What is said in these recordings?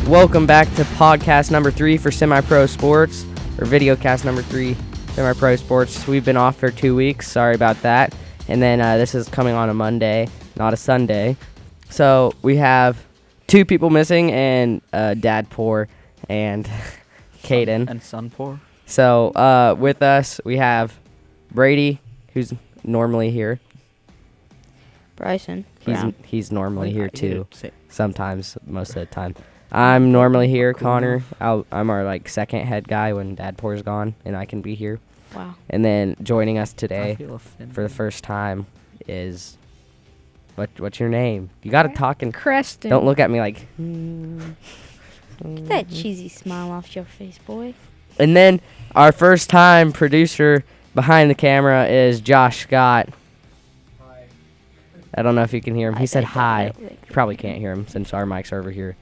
Welcome back to podcast number 3 for Semi-Pro Sports, or videocast number 3, Semi-Pro Sports. We've been off for 2 weeks. Sorry about that. And then this is coming on a Monday, not a Sunday. So we have 2 people missing, and Dad Poor and Caden. And Son Poor. So with us, we have Brady, who's normally here. Bryson. He's normally here too. Sometimes, most of the time. I'm normally here, Connor. I'm our second head guy when Dad Poor's gone, and I can be here. Wow. And then joining us today for the first time is what's your name? You gotta talk and Creston. don't look at me like. Get that cheesy smile off your face, boy. And then our first time producer behind the camera is Josh Scott. Hi. I don't know if you can hear him. He said hi. You probably can't hear him since our mics are over here.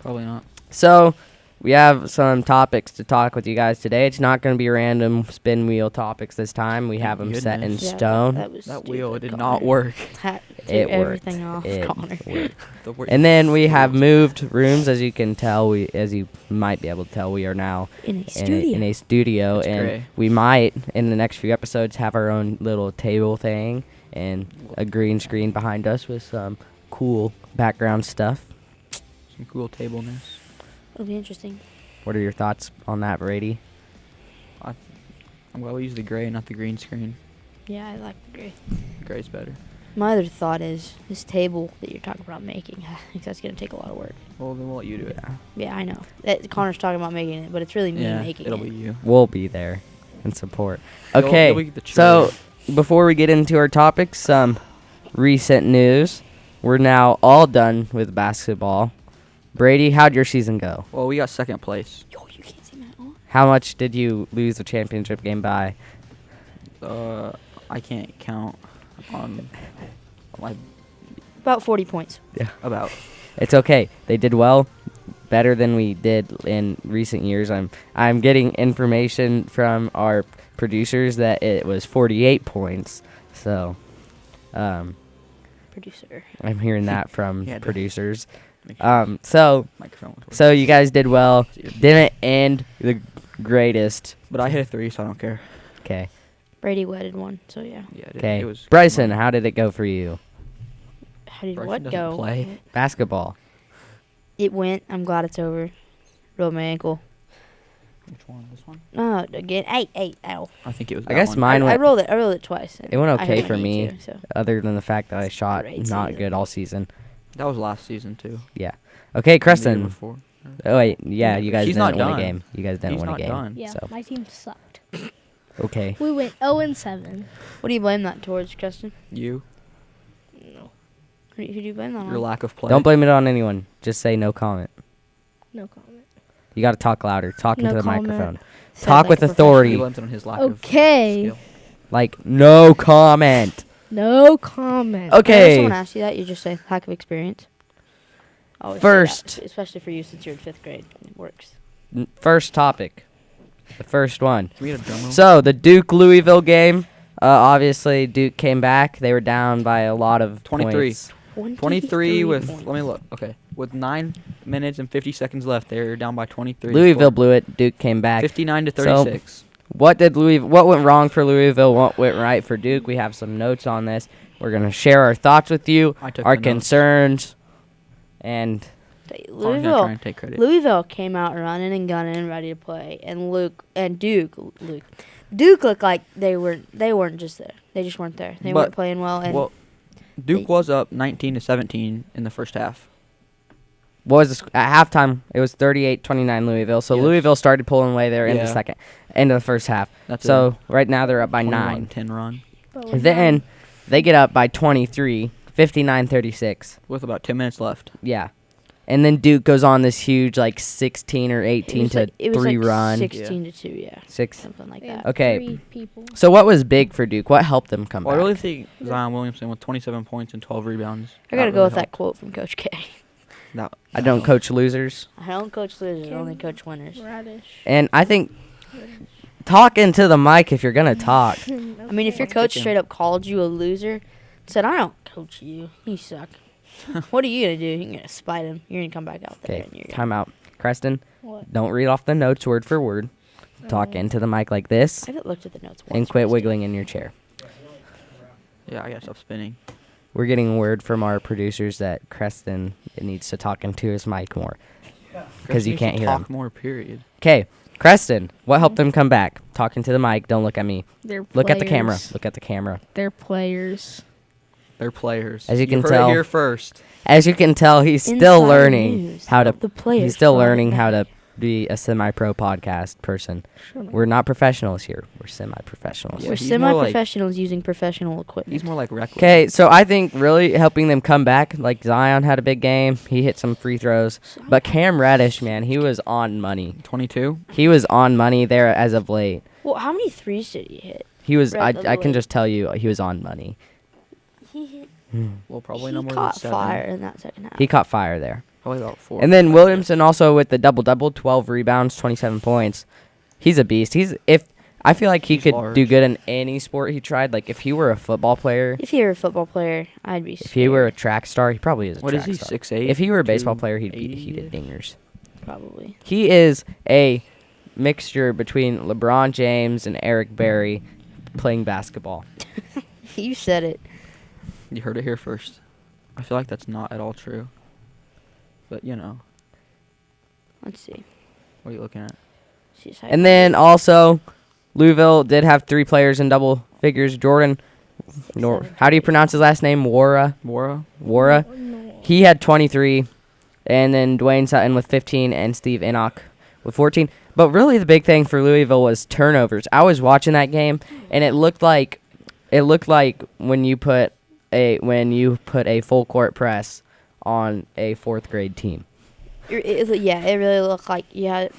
Probably not. So, we have some topics to talk with you guys today. It's not going to be random spin wheel topics this time. We have them set in Goodness. stone. That wheel did not work. It everything worked. off, Connor. And then we have moved rooms, as you can tell. As you might be able to tell, we are now In a studio. in a studio, That's and gray. we might in the next few episodes have our own little table thing and a green screen behind us with some cool background stuff. Some cool tableness. It'll be interesting. What are your thoughts on that, Brady? I'm glad we use the gray, not the green screen. Yeah, I like the gray. Gray's better. My other thought is this table that you're talking about making. I think that's going to take a lot of work. Well, then we'll let you do it. Yeah, I know. Connor's talking about making it, but it's really me making it'll it. be you. We'll be there in support. You'll Okay, be the so cheerleader. before we get into our topics, some recent news. We're now all done with basketball. Brady, how'd your season go? Well, we got second place. Yo, you can't see my arm. How much did you lose the championship game by? I can't count on my About 40 points. about. It's okay. They did well, better than we did in recent years. I'm getting information from our producers that it was 48 points. So, Producer. I'm hearing that from Yeah, producers. Make sure So microphone was so you guys did well. Didn't end the greatest. But I hit a 3, so I don't care. Okay. Brady wedded one, so yeah. Yeah, it Okay. was Bryson, how did it go for you? How did Bryson what doesn't go? play. Basketball. It went. I'm glad it's over. Rolled my ankle. Which one? This one? No, again. Ow. I think it was. I that guess one. mine I went rolled it. I rolled it twice. and It went I okay hurt for my knee me. too, so. other than the fact that I shot Great not season. good all season. That was last season too. Okay, And the year Creston. before. Oh wait, yeah, you guys He's didn't not win a done. game. You guys didn't He's win a not game. done. Yeah, So my team sucked. okay. We went 0-7. What do you blame that towards, Justin? You, No. Who do you blame that on? your lack of play. Don't blame it on anyone. Just say no comment. No comment. You got to talk louder. Talk into No the comment. microphone. Sounds Talk like with a He authority. blames it on his lack Okay. of skill. Like no comment. No comment. Whenever Okay. someone asks you that, you just say lack of experience. Always say that, First. especially for you since you're in 5th grade. It works. First topic. The first one. Can we get a drum roll? So the Duke Louisville game. Obviously Duke came back. They were down by a lot of 23. points. 23 with. points. Let me look. Okay, with 9 minutes and 50 seconds left, they're down by 23. Louisville blew it. Duke came back. 59 to So, 36. What went wrong for Louisville? What went right for Duke? We have some notes on this. We're gonna share our thoughts with you, I took our the notes. concerns, and Connor's gonna try Louisville. and take credit. Louisville came out running and gunning and ready to play, and Duke looked like they weren't just there. They just weren't there. They But- weren't playing well. And Well, Duke was up 19 to 17 in the first half. what was at halftime? It was 38-29 Louisville. So Yes. Louisville started pulling away there in the Yeah. end of the first half. That's So right now they're up by 10 9. run But we're Then done. they get up by 23, 59-36. with about 10 minutes left. Yeah. And then Duke goes on this huge 16 or 18 to 3 run. 16 to 2, yeah, 6. something like They had that. Okay. 3 people. So what was big for Duke? What helped them come Well, I back? really think Zion Williamson with 27 points and 12 rebounds. I gotta that go really with that helped. quote from Coach K. I don't coach losers. I don't coach losers, I only Okay. coach winners. Radish. And I think talk into the mic if you're going to talk. I mean, if your Let's coach kick him. straight up called you a loser, said, "I don't coach you, you suck," What are you gonna do? You're gonna spite him. You're gonna come back out there Okay, and you're gonna. timeout. Creston, What? don't read off the notes word for word. Talk into the mic like this I haven't looked at the notes. and once, quit Preston. wiggling in your chair. Yeah, I gotta stop spinning. We're getting word from our producers that Creston needs to talk into his mic more. Because you Needs to can't hear him. talk more, period. Okay, Creston, what helped them come back? Talk into the mic. Don't look at me. They're Look at the camera. players. Look at the camera. They're players. They're players. As you can heard tell- it here first. As you can tell, he's still Inside learning news. how to. The players. He's still brought it learning how back. to be a semi-pro podcast person. Shut up. We're not professionals here. We're semi-professionals. Yeah, We're he's more like- semi-professionals using professional equipment. He's more like reckless. Okay, so I think really helping them come back, like Zion had a big game. He hit some free throws. But Cam Reddish, man, he was on money. 22. He was on money there as of late. Well, how many threes did he hit? He was. Right, I can late. just tell you, he was on money. He hit. Well, probably he no more caught than 7. fire in that second half. He caught fire there. Probably about 4. And then Williamson also with the double-double, 12 rebounds, 27 points. He's a beast. I feel like he He's could do large. good in any sport he tried. Like if he were a football player, If you were a football player, I'd be. if he were a scared, track star, he probably is a What track is he? star. 6'8"? If he were a baseball player, he'd be 280? dingers. probably. He is a mixture between LeBron James and Eric Berry playing basketball. You said it. You heard it here first. I feel like that's not at all true. But, you know. Let's see. What are you looking at? See his height. And then also, Louisville did have 3 players in double figures. Jordan, how do you pronounce his last name? Wara. Mora? Wara. No. He had 23, and then Dwayne Sutton with 15, and Steve Enoch with 14. But really, the big thing for Louisville was turnovers. I was watching that game, and it looked like when you put a full court press on a 4th grade team. Yeah, it really looked like you had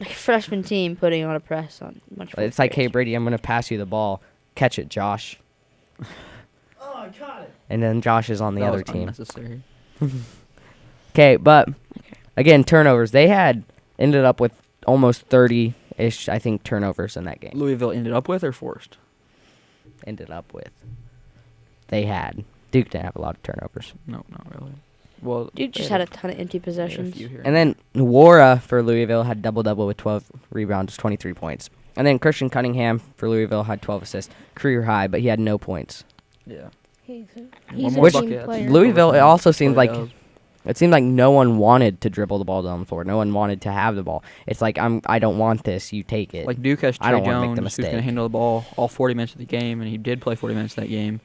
like a freshman team putting on a press on a bunch of. It's like, hey players. Brady, I'm gonna pass you the ball, catch it, Josh. Oh, I caught it. And then Josh is on the That other was team. unnecessary. Okay, but again, turnovers. They had ended up with almost 30-ish, I think, turnovers in that game. Louisville ended up with or forced? Ended up with. They had. Duke didn't have a lot of turnovers. No, not really. Well, Duke just they had a ton of empty they had a possessions. few here. And then Wara for Louisville had double-double with 12 rebounds, 23 points. And then Christian Cunningham for Louisville had 12 assists, career high, but he had no points. Yeah. He's One a more team bucket, player. Louisville, it also seemed Troy like Dove. it seemed like no one wanted to dribble the ball down the floor. No one wanted to have the ball. It's like I don't want this. You take it. Like Duke has I Trey don't wanna make Jones, the who's going to mistake. handle the ball all 40 minutes of the game, and he did play 40 minutes of that game.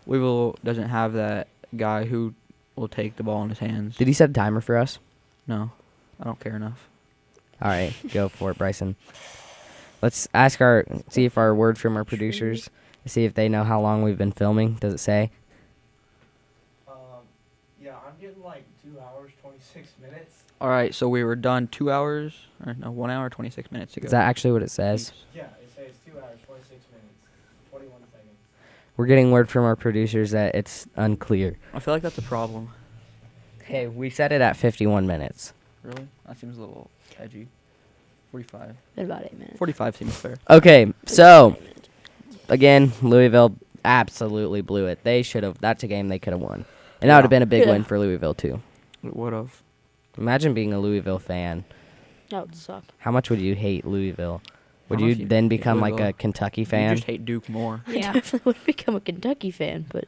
Louisville doesn't have that guy who will take the ball in his hands. Did he set a timer for us? No, I don't care enough. All right, go for it, Bryson. Let's see if our word from our producers, see if they know how long we've been filming. Does it say? Yeah, I'm getting like 2 hours, 26 minutes. All right, so we were done 2 hours, or no, 1 hour, 26 minutes ago. Is that actually what it says? Yeah, it says 2 hours, 26 minutes, 21 seconds. We're getting word from our producers that it's unclear. I feel like that's a problem. Okay, we set it at 51 minutes. Really? That seems a little edgy. 45. Been about 8 minutes. 45 seems fair. Okay, so again, Louisville absolutely blew it. They should have. That's a game they could have won, and that would have been a big Yeah. win for Louisville too. It would have. Imagine being a Louisville fan. That would suck. How much would you hate Louisville? Would How you much you then hate become like a Louisville? Kentucky You fan? just hate Duke more. I Yeah. definitely would become a Kentucky fan, but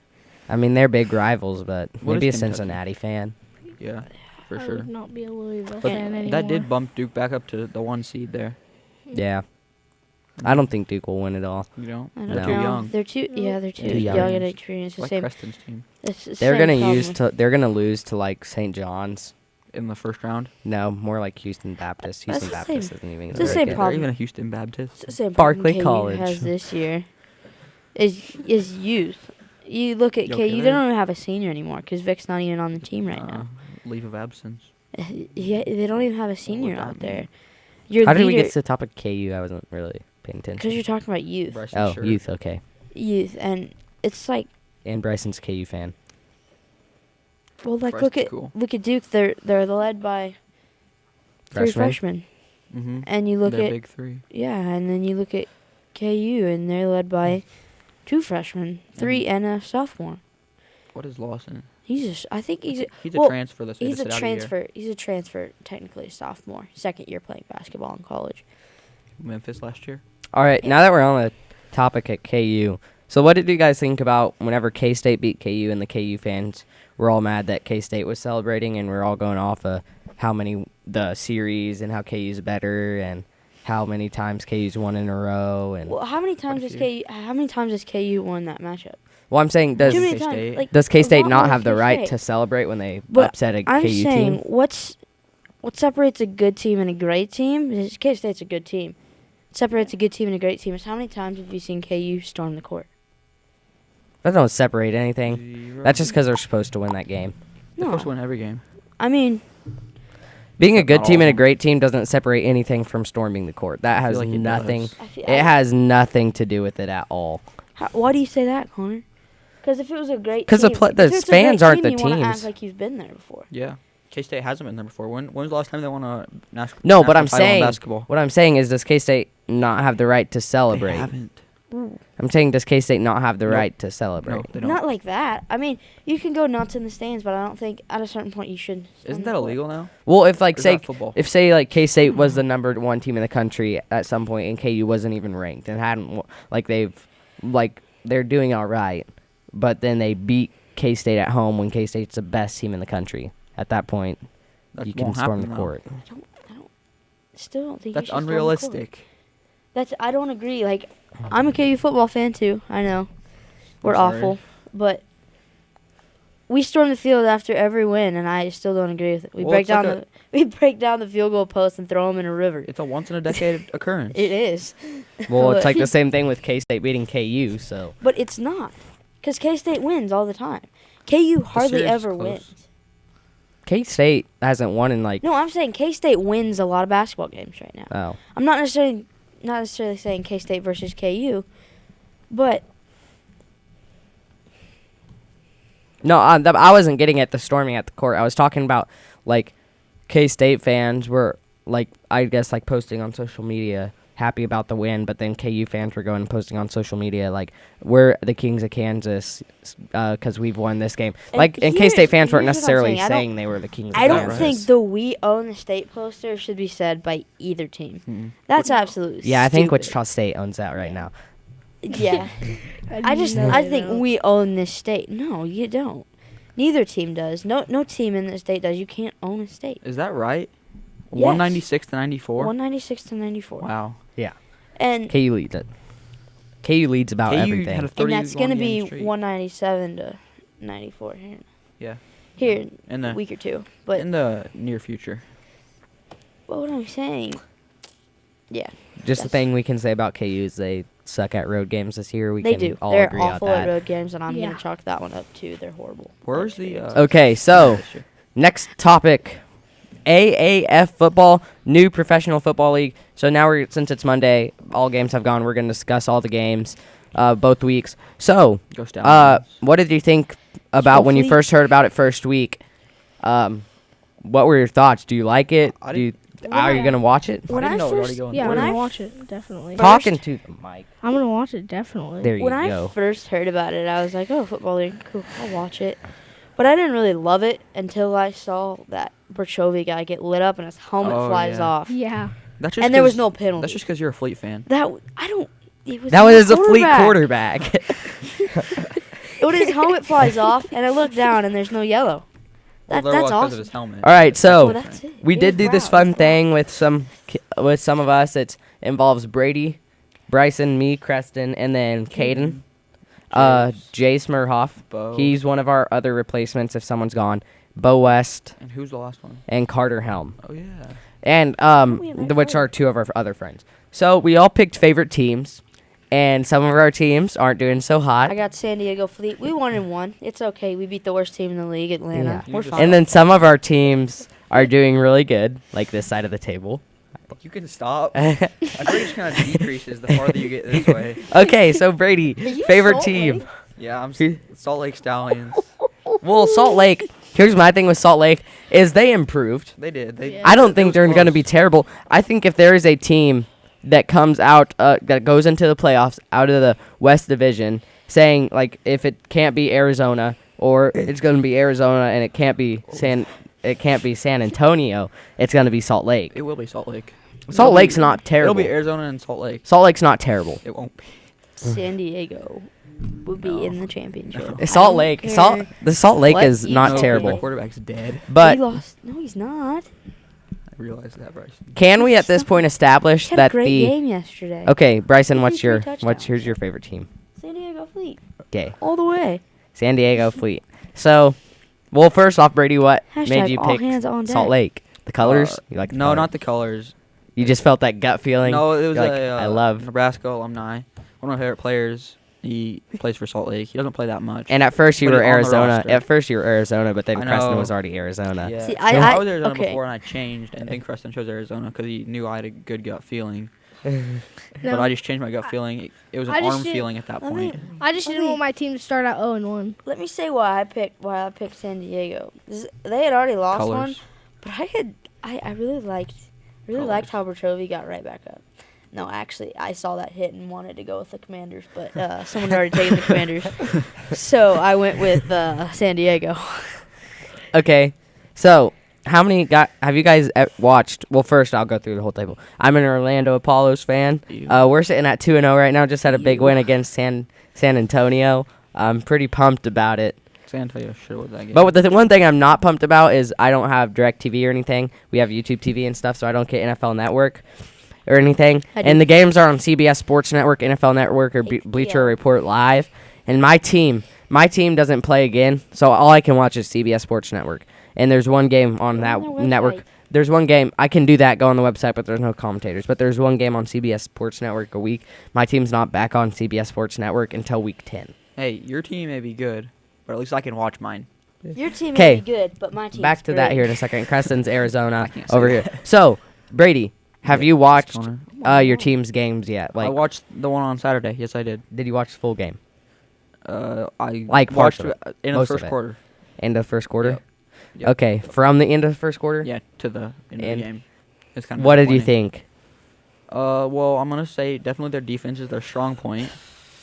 I mean, they're big rivals, but What maybe a is Kentucky? Cincinnati fan. Yeah, for I sure. would not be a Louisville But fan anymore. that did bump Duke back up to the 1 seed there. Yeah, I don't think Duke will win it all. You don't? I don't No. They're too know. young. They're too. Yeah, they're too, Too young, young. and experienced. The Like same. Preston's team It's the They're same gonna problem use with- to. They're gonna lose to like St. John's. in the first round. No, more like Houston Baptist. Houston That's the Baptist same- isn't even. it's gonna the make same it. Or problem. even a Houston It's Baptist. the same Barclay problem KU College. has this year. Is youth. You look at Yo, KU. They Killer. don't even have a senior anymore because Vic's not even on the team right now. Leave of absence. Yeah, they don't even have a senior that out mean? there. Your How did we leader, get to the topic of KU? I wasn't really paying attention. because you're talking about youth, Bryson Oh, Scher. youth. Okay. youth, and it's like, And Bryson's a KU fan. well, like Bryson's cool. look at Duke. They're led by three freshmen, Mm-hmm. and you look They're at big three. yeah, and then you look at KU, and they're led by two freshmen, three, and a sophomore. What is Lawson? I think he's a, He's a well, transfer that's he's a sit out transfer. He's a transfer, technically a sophomore, second year playing basketball in college. Memphis last year. All right, now that we're on the topic at KU, so what did you guys think about whenever K-State beat KU and the KU fans were all mad that K-State was celebrating, and we're all going off of how many the series and how KU's better and how many times KU's won in a row and Well, how many times has KU won that matchup? well, I'm saying does Too many K-State. times. Like, does a K-State lot not more have the right K-State. to celebrate when they But upset a I'm KU saying team? what separates a good team and a great team? Is K-State's a good team. Separates a good team and a great team is how many times have you seen KU storm the court? That don't separate anything. 0. That's just because they're supposed to win that game. They're supposed to No, win every game. I mean, Being a Not good all team of and a them. great team doesn't separate anything from storming the court. That I feel has like it nothing. does. It has nothing to do with it at all. Why do you say that, Connor? Because if it was a great 'Cause team, the if it's a fans great aren't team, the you wanna teams. act like you've been there before. Yeah. K-State hasn't been there before. When was the last time they won a national No, but I'm title in saying basketball? what I'm saying is, does K-State not have the right to They celebrate? haven't. I'm saying, does K-State not have the Nope. right to celebrate? No, they don't. Not like that. I mean, you can go nuts in the stands, but I don't think at a certain point you should. Isn't that illegal now? Well, if like Or is say that football? if say like K-State was the number one team in the country at some point and KU wasn't even ranked and hadn't like they're doing all right, but then they beat K-State at home when K-State's the best team in the country. At that point, That you can won't storm the happen, though. court. Still don't think That's you should storm the court. unrealistic. I don't agree. Like, I'm a KU football fan too. I know, we're sorry. awful, but we storm the field after every win, and I still don't agree with it. We Well, break it's like down we break down the field goal post and throw them in a river. It's a once in a decade occurrence. It is. Well, it's like the same thing with K-State beating KU. So But it's not, because K-State wins all the time. KU hardly series is ever close. wins. K-State hasn't won in like No, I'm saying K-State wins a lot of basketball games right now. oh I'm not necessarily saying K-State versus KU, but no, I wasn't getting at the storming at the court. I was talking about like K-State fans were like I guess like posting on social media happy about the win, but then KU fans were going and posting on social media like we're the Kings of Kansas because we've won this game. And Like and here's- K-State fans weren't here's what I'm necessarily saying. I saying don't- they were the Kings. I of don't Kansas. think the "We Own the State" poster should be said by either team. Mm-mm. That's absolutely Yeah, I think stupid. Wichita State owns that right now. Yeah, I think we own this state. No, you don't. Neither team does. No team in this state does. You can't own a state. Is that right? Yes. 196 to 94. 196 to 94. Wow. And KU leads it. KU leads about KU everything. had a and that's 31 gonna game be streak. 197 to 94 here. Yeah. Here in In a the week or two. But in the near future. what I'm saying, yeah, Just the that's- thing we can say about KU is they suck at road games this year. We they can do. all They're agree awful on at that. road games, and I'm Yeah. gonna chalk that one up too. They're horrible. Where's the Okay, so next topic, AAF football, new professional football league. So now since it's Monday, all games have gone. We're going to discuss all the games, both weeks. So, Go Stallions. what did you think about when you Hopefully- first heard about it first week? What were your thoughts? Do you like it? I Do you, When are you I- going to watch it? When didn't I know it was already first going Yeah, I'm when through. I gonna watch it definitely. Talking to the mic. I'm gonna watch it definitely. There you when I go. first heard about it, I was like, "Oh, football league, cool. I'll watch it." But I didn't really love it until I saw that Berchovy guy get lit up and his helmet Oh, flies yeah. off, Yeah. That's just and there was 'cause- no penalty. That's just because you're a Fleet fan. I don't. It was That not was a fleet quarterback. When his helmet flies off, and I look down, and there's no yellow. Well, there That's was 'cause awesome. of his helmet. All right, so Well, that's it. we It did was do this brown. fun thing with some of us. It involves Brady, Bryson, me, Creston, and then Caden. Jay Smurhoff. Bo. He's one of our other replacements if someone's gone. Bo West And who's the last one? and Carter Helm. Oh yeah. And we have that which far. are two of our other friends. So we all picked favorite teams, and some of our teams aren't doing so hot. I got San Diego Fleet. We 1-1. It's okay. We beat the worst team in the league, Atlanta. Yeah. We're You just- fine. And then some of our teams are doing really good, like this side of the table. You can stop. I think it just kind of decreases the farther you get this way. Okay, so Brady, Are you favorite Salt team. Lake? Yeah, I'm Salt Lake Stallions. Well, Salt Lake. Here's my thing with Salt Lake is they improved. They did. They. Yeah. I don't it think was they're going to close. be terrible. I think if there is a team that comes out that goes into the playoffs out of the West Division, saying like if it can't be Arizona, or it's going to be Arizona, and it can't be San Antonio. It's going to be Salt Lake. It will be Salt Lake. Salt Lake's not It'll terrible. be Arizona and Salt Lake. Salt Lake's not terrible. It won't be. San Diego would be No. in the championship. No. Salt don't Lake, care. the Salt Lake What? is You not know, terrible. My quarterback's dead. But He lost. No, he's not. I realized that, Bryson. can we at this point establish He had that a great the game yesterday. Okay, Bryson, He what's threw your 3 touchdowns. who's your favorite team? San Diego Fleet. Okay, All the way. San Diego Fleet. So, well, first off, Brady, what made Hashtag you all pick hands on Salt deck. Lake? The colors? You like the No, color? not the colors. You just felt that gut feeling. No, it was You're like, I I love. Nebraska alumni. One of my favorite players. He plays for Salt Lake. He doesn't play that much. And at first you But were he's on the Arizona. roster. At first you were Arizona, but then I Preston know. was already Arizona. Yeah. See, I I- was Arizona okay. before and I changed, and then Preston chose Arizona because he knew I had a good gut feeling. No, But I just changed my gut feeling. It was an I just arm did- feeling at that Let me- point. I just didn't want my team to start out 0-1. Let me say why I picked San Diego. They had already lost one, Colors. but I really liked how Bertovi got right back up. No, actually, I saw that hit and wanted to go with the Commanders, but someone had already taken the Commanders, so I went with San Diego. Okay, so how many have you guys watched? Well, first I'll go through the whole table. I'm an Orlando Apollos fan. Ew. We're sitting at 2-0 right now. Just had a big Ew. win against San Antonio. I'm pretty pumped about it. San Antonio should have won that game. But the one thing I'm not pumped about is I don't have DirecTV or anything. We have YouTube TV and stuff, so I don't get NFL Network or anything. I do. And the games are on CBS Sports Network, NFL Network, or Bleacher Yeah. Report Live. And my team doesn't play again, so all I can watch is CBS Sports Network. And there's one game on Go that on their network. website. There's one game. I can do that, go on the website, but there's no commentators. But there's one game on CBS Sports Network a week. My team's not back on CBS Sports Network until week 10. Hey, your team may be good, but at least I can watch mine. Your team 'Kay. may be good, but my team. Back to that here in a second. Creston's Arizona I can't say over that. here. So, Brady, have you watched Connor. your team's games yet? I Like, watched the one on Saturday. Yes, I did. did you watch the full game? I Like parts watched of it. it in Most the of first it. quarter. End of first quarter? Yep. Yep. Okay, from the end of the first quarter? Yeah, to the end of And the game. It's kind of What did you think? Well, I'm gonna say definitely their defense is their strong point.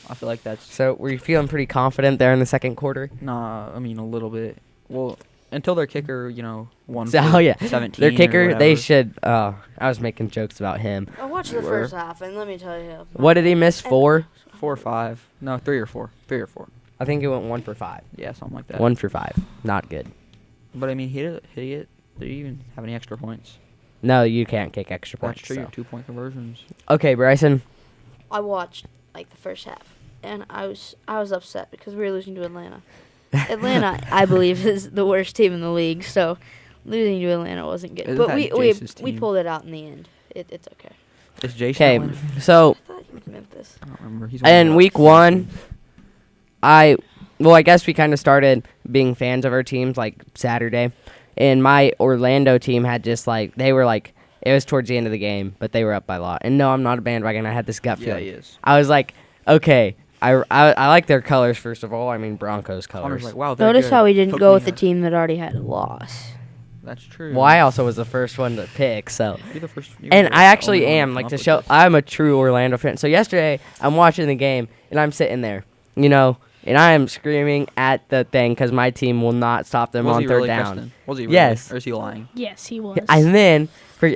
I feel like that's So, were you feeling pretty confident there in the second quarter? I mean a little bit. Well, until their kicker, won. So, for oh, yeah. 17. Their or kicker, they whatever. should. I was making jokes about him. I watched You the were. first half, and let me tell you. What did he miss? 4? 4 or 5. No, 3 or 4. 3 or 4. I think he went 1 for 5. Yeah, something like that. 1 for 5. Not good. But I mean, he did it. Did he even have any extra points? No, you can't kick extra That's points. true. so. Your 2-point conversions. Okay, Bryson. I watched like the first half, and I was upset because we were losing to Atlanta. Atlanta, I believe, is the worst team in the league, so losing to Atlanta wasn't good. Isn't but that we Jace's we team? pulled it out in the end. It's okay. Is Jason? Okay, Allen? so I thought you meant Memphis. I don't remember. He's in week 1, I guess we kind of started being fans of our teams like Saturday, and my Orlando team had just they were like, it was towards the end of the game, but they were up by a lot. And no, I'm not a bandwagon. I had this gut Yeah, feeling. he is. I was like, okay, I like their colors first of all. I mean Broncos Connor's colors. like, wow. they're Notice good. how we didn't Hook go me with the up. team that already had a loss. That's true. Well, I also was the first one to pick, so. You're the first. you're And the I actually only one am, come like, up to with show, this. I'm a true Orlando fan. So yesterday, I'm watching the game, and I'm sitting there, and I am screaming at the thing because my team will not stop them Was on he third really, down. Preston? Was he really? Yes. Or is he lying? Yes, he was. And then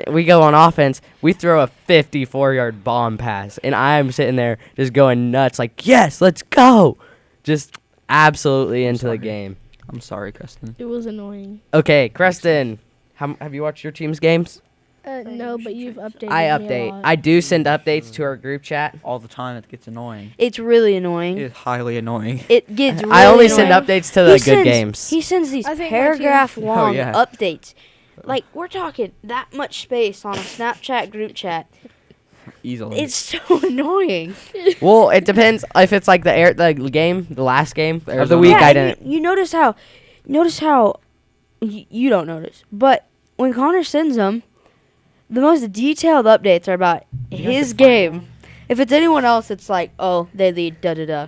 we go on offense, we throw a 54-yard bomb pass, and I'm sitting there just going nuts, like, yes, let's go. Just absolutely into the sorry. game. I'm sorry, Preston. It was annoying. Okay, Creston, have you watched your team's games? No, but you've updated I me a update. lot. I do send updates to our group chat. All the time, it gets annoying. It's really It annoying. is highly annoying. It gets really I only annoying. send updates to the good games. He sends these I think my team- paragraph-long Oh, yeah. updates. Like, we're talking that much space on a Snapchat group chat. Easily. It's so annoying. Well, it depends if it's like the last game of the Arizona. week. Yeah, I and didn't. You notice how you don't notice, but when Connor sends them, the most detailed updates are about his game. If it's anyone else, it's like, oh, they lead, da da da.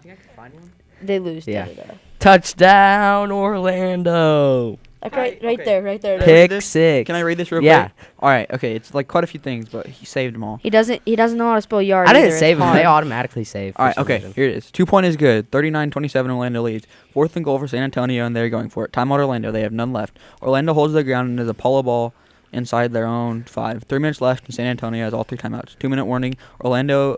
They lose, Yeah. da da da. Touchdown, Orlando. Like Right, right okay. there, right there. Can I read Pick this? six. Can I read this real Yeah. quick? All right. Okay. It's like quite a few things, but he saved them all. He doesn't know how to spell yard. I didn't either. It's save them. hard. They automatically save. All right. for some Okay. reason. Here it is. 2 point is good. 39-27 Orlando leads. Fourth and goal for San Antonio, and they're going for it. Timeout Orlando. They have none left. Orlando holds their ground and is a Polo ball inside their own 5. 3 minutes left, and San Antonio has all 3 timeouts. 2-minute warning. Orlando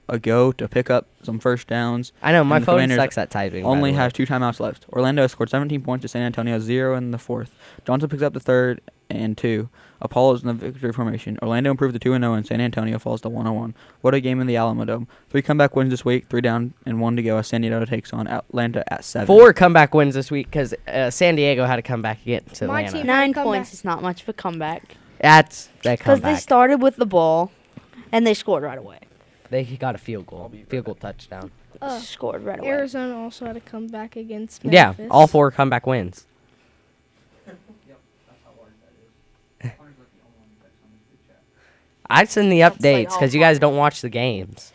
a go to pick up some first downs. I know my And the phone Commanders sucks at typing. by Only the way. has 2 timeouts left. Orlando has scored 17 points to San Antonio, 0 in the 4th. Johnson picks up the 3rd and 2. Apollo's in the victory formation. Orlando improved to 2-0, and San Antonio falls to 1-1. What a game in the Alamodome. 3 comeback wins this week, 3 down and 1 to go as San Diego takes on Atlanta at 7. 4 comeback wins this week because San Diego had to come back against My Atlanta. team- 9 Comeback. points is not much of a comeback That's that because they comeback. started with the ball, and they scored right away. They got a field goal, touchdown. Scored right away. Arizona also had to come back against Yeah, Memphis. all 4 comeback wins. I'd send the That's like updates all because you guys don't watch the games.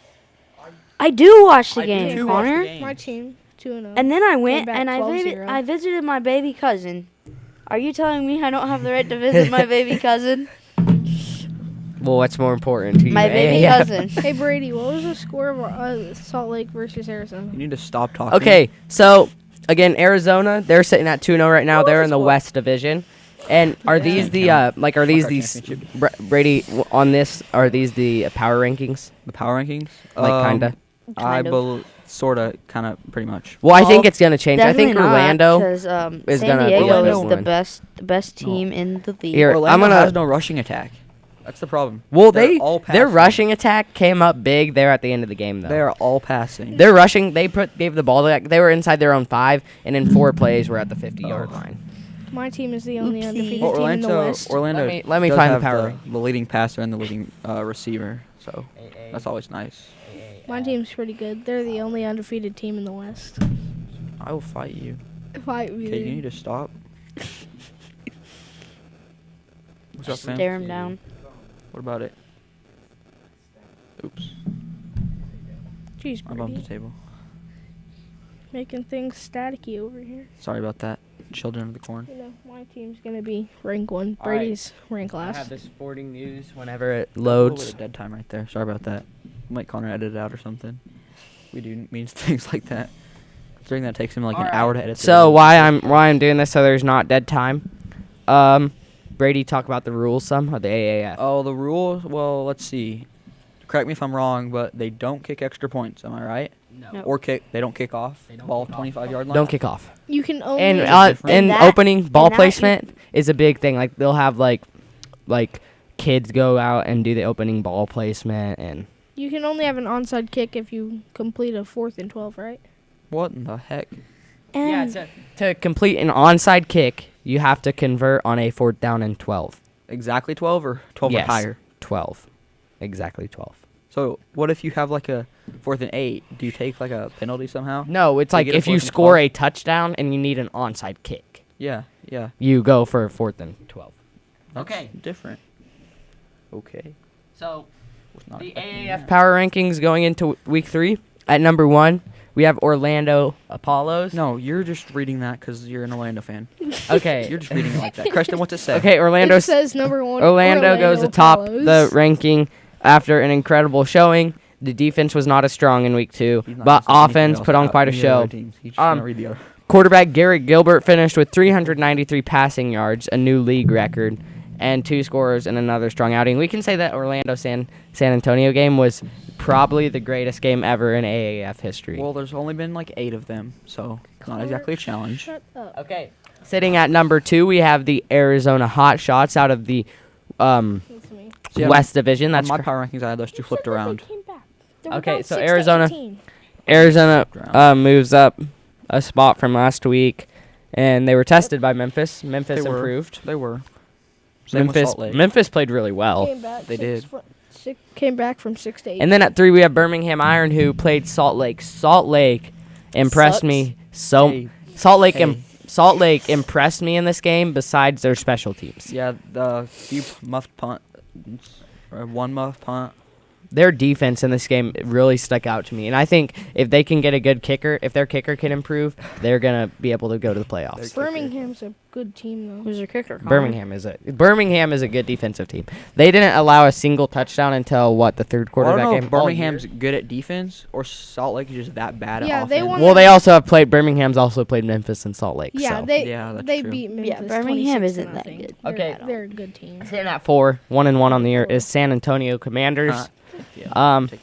I do watch the I game, do watch the Connor. game. My team 2-0. And then I went back and I 12-0. visited my baby cousin. Are you telling me I don't have the right to visit my baby cousin? Well, what's more important to you? My baby Yeah. cousin. Hey Brady, what was the score of Salt Lake versus Arizona? You need to stop talking. Okay, so again, Arizona, they're sitting at 2-0 right now. What They're was in the the score? West Division. And are these the are these Fuck our these championship. Brady on this? Are these the power rankings? The power rankings? Like kinda. I Kind of. believe, sorta, kind of, pretty much. Well, I Well, think it's gonna change. I think Definitely not, Orlando. 'cause, is San gonna be Diego the is big the one. best team in the league. Here, Orlando I'm gonna. has no rushing attack. That's the problem. Well, They're all their passing. rushing attack came up big there at the end of the game though. They are all passing. Their rushing, gave the ball back. They were inside their own 5, and in 4 plays were at the 50-yard line. My team is the only Oopsie. undefeated Well, team in the West. Orlando Let me does find the have power the leading passer and the leading receiver, so that's always nice. My team's pretty good. They're the only undefeated team in the West. I will fight you. Fight Okay, you need to stop. What's up, man? Stare him down. What about it? Oops, Jeez, I bumped the Brady. table. Making things staticky over here. Sorry about that. Children of the corn. You know, my team's gonna be rank 1. All right. Brady's rank last. the sporting news whenever it A little bit loads. of dead time right there. Sorry about that. Might Connor edit it out or something. We do means things like that. Considering that takes him like an hour to edit. the So video. why I'm doing this so there's not dead time. Brady, talk about the rules some of the AAF. Oh, the rules. Well, let's see. Correct me if I'm wrong, but they don't kick extra points. Am I right? No. Or kick? They don't kick off. Ball 25-yard line. Don't kick off. You can only. And different. and that- opening ball and that you- placement is a big thing. Like they'll have like kids go out and do the opening ball placement and you can only have an onside kick if you complete a 4th and 12, right? What in the heck? And to complete an onside kick, you have to convert on a 4th down and 12. Exactly 12 or 12 Yes. or higher? 12. Exactly 12. So what if you have like a 4th and 8? Do you take like a penalty somehow? No, it's So you like get a if you 4th and score 12? a touchdown and you need an onside kick, Yeah, yeah. you go for a 4th and 12. That's Okay. different. Okay. So Was not the expecting AAF that. power rankings going into week 3. At number 1, we have Orlando Apollos. No, you're just reading that because you're an Orlando fan. Okay. You're just reading it like that. Preston, what's it say? Okay, It says number 1. Orlando goes atop Apollos. the ranking after an incredible showing. The defense was not as strong in week 2, He's not but gonna say anything offense else put on about quite a any of the other show. teams. He's just Um, gonna read the other. Quarterback Garrett Gilbert finished with 393 passing yards, a new league record, and 2 scores in another strong outing. We can say that Orlando San Antonio game was probably the greatest game ever in AAF history. Well, there's only been like 8 of them, so it's not exactly a challenge. Shut up. Okay. Sitting at number 2, we have the Arizona Hot Shots out of the That's me. See, on- West Division. On That's my cor- power rankings, I had those 2 flipped You said that around. they came back. They were Okay, down so 6 to Arizona- 18. Arizona Flipped around. moves up a spot from last week, and they were tested by Memphis. Memphis They were. improved. They were. Same with Memphis Salt Lake. Memphis played really well. Came back They six did. fro- six- came back from 6 to 8. And then at 3 we have Birmingham Iron, who played Salt Lake. Salt Lake impressed Sucks. me so. Hey, Salt Lake hey. Salt Lake impressed me in this game. Besides their special teams. Yeah, the few muffed punt, or one muffed punt, their defense in this game really stuck out to me. And I think if they can get a good kicker, if their kicker can improve, they're going to be able to go to the playoffs. Birmingham's a good team though. Who's their kicker? Connor? Birmingham is a good defensive team. They didn't allow a single touchdown until the third quarter Well, I of don't that know if game. All Birmingham's year. good at defense or Salt Lake is just that bad at Yeah, offense. they won Well, they also have played. Birmingham's also played Memphis and Salt Lake. Yeah, so. Yeah, that's they true. beat Memphis. Yeah, Birmingham 26 isn't that nothing. good. Okay. They're a good team. Sitting at 1-1 on the year is San Antonio Commanders. Yeah, take this.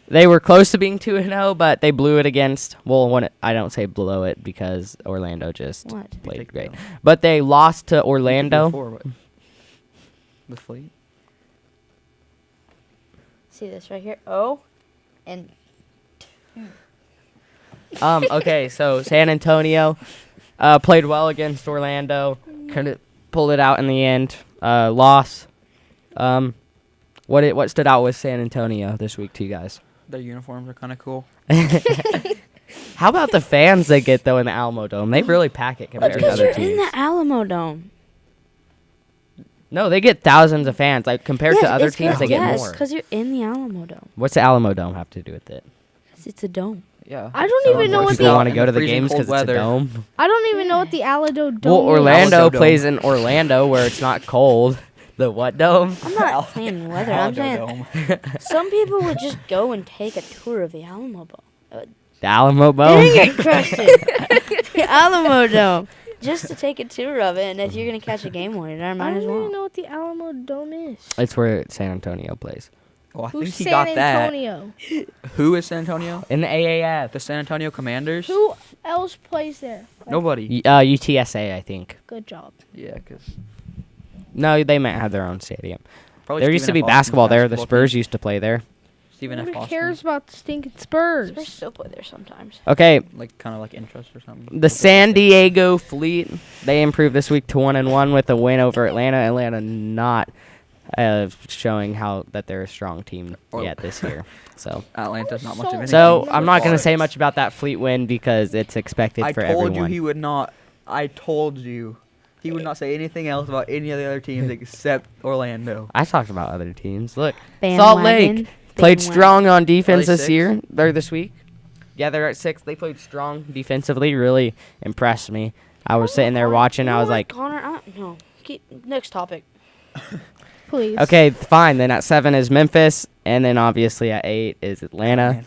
They were close to being 2-0, but they blew it against. Well, I don't say blow it because Orlando just What? played Take great. the L. But they lost to Orlando. The Fleet. See this right here? Oh, and Okay, so San Antonio played well against Orlando. Couldn't pull it out in the end. Loss. What stood out with San Antonio this week to you guys? Their uniforms are kind of cool. How about the fans they get though in the Alamo Dome? They really pack it compared to because other you're teams. in the Alamo Dome. No, they get thousands of fans. Like compared to Yes, other it's teams, 'cause- they get yes, more. because you're in the Alamo Dome. What's the Alamo Dome have to do with it? 'Cause it's a dome. Yeah. I don't even know what People the want to in go to the freezing games cold because it's a weather. dome. I don't even know what the Alamo Dome Well, is. Orlando Alamo Dome. plays in Orlando where it's not cold. The what dome? I'm not saying weather. I'm saying Dome. some people would just go and take a tour of the Alamo Dome. The Alamo Dang Dome. it, Preston! The Alamo Dome. Just to take a tour of it, and if you're gonna catch a game on it, I I might don't as even well. know what the Alamo Dome is. It's where San Antonio plays. Oh, I Who's think he San got that. Antonio? Who is San Antonio? In the AAF. The San Antonio Commanders? Who else plays there? Like, Nobody. UTSA, I think. Good job. Yeah, because No, they might have their own stadium. probably There used to Stephen be F. Austin's basketball there. The basketball Spurs team. used to play there. Stephen F. Nobody Austin. cares about the stinking Spurs. Spurs still play there sometimes. Okay, Like kind of like interest or something. the San Diego Fleet, they improved this week to 1-1 with a win over Atlanta. Atlanta not showing how that they're a strong team Or- yet this year. So, Atlanta's not much of anything. so I'm not going to Or- say much about that Fleet win because it's expected I for told everyone. you he would not. I told you. He would not say anything else about any of the other teams except Orlando. I talked about other teams. Look, Salt Lake Bandwagon. played Bandwagon. strong on defense they this 6? year. They're this week. Yeah, they're at 6. They played strong defensively. Really impressed me. I was sitting there watching. I was like, Connor, no. Next topic. Please. okay, fine. Then at 7 is Memphis, and then obviously at 8 is Atlanta.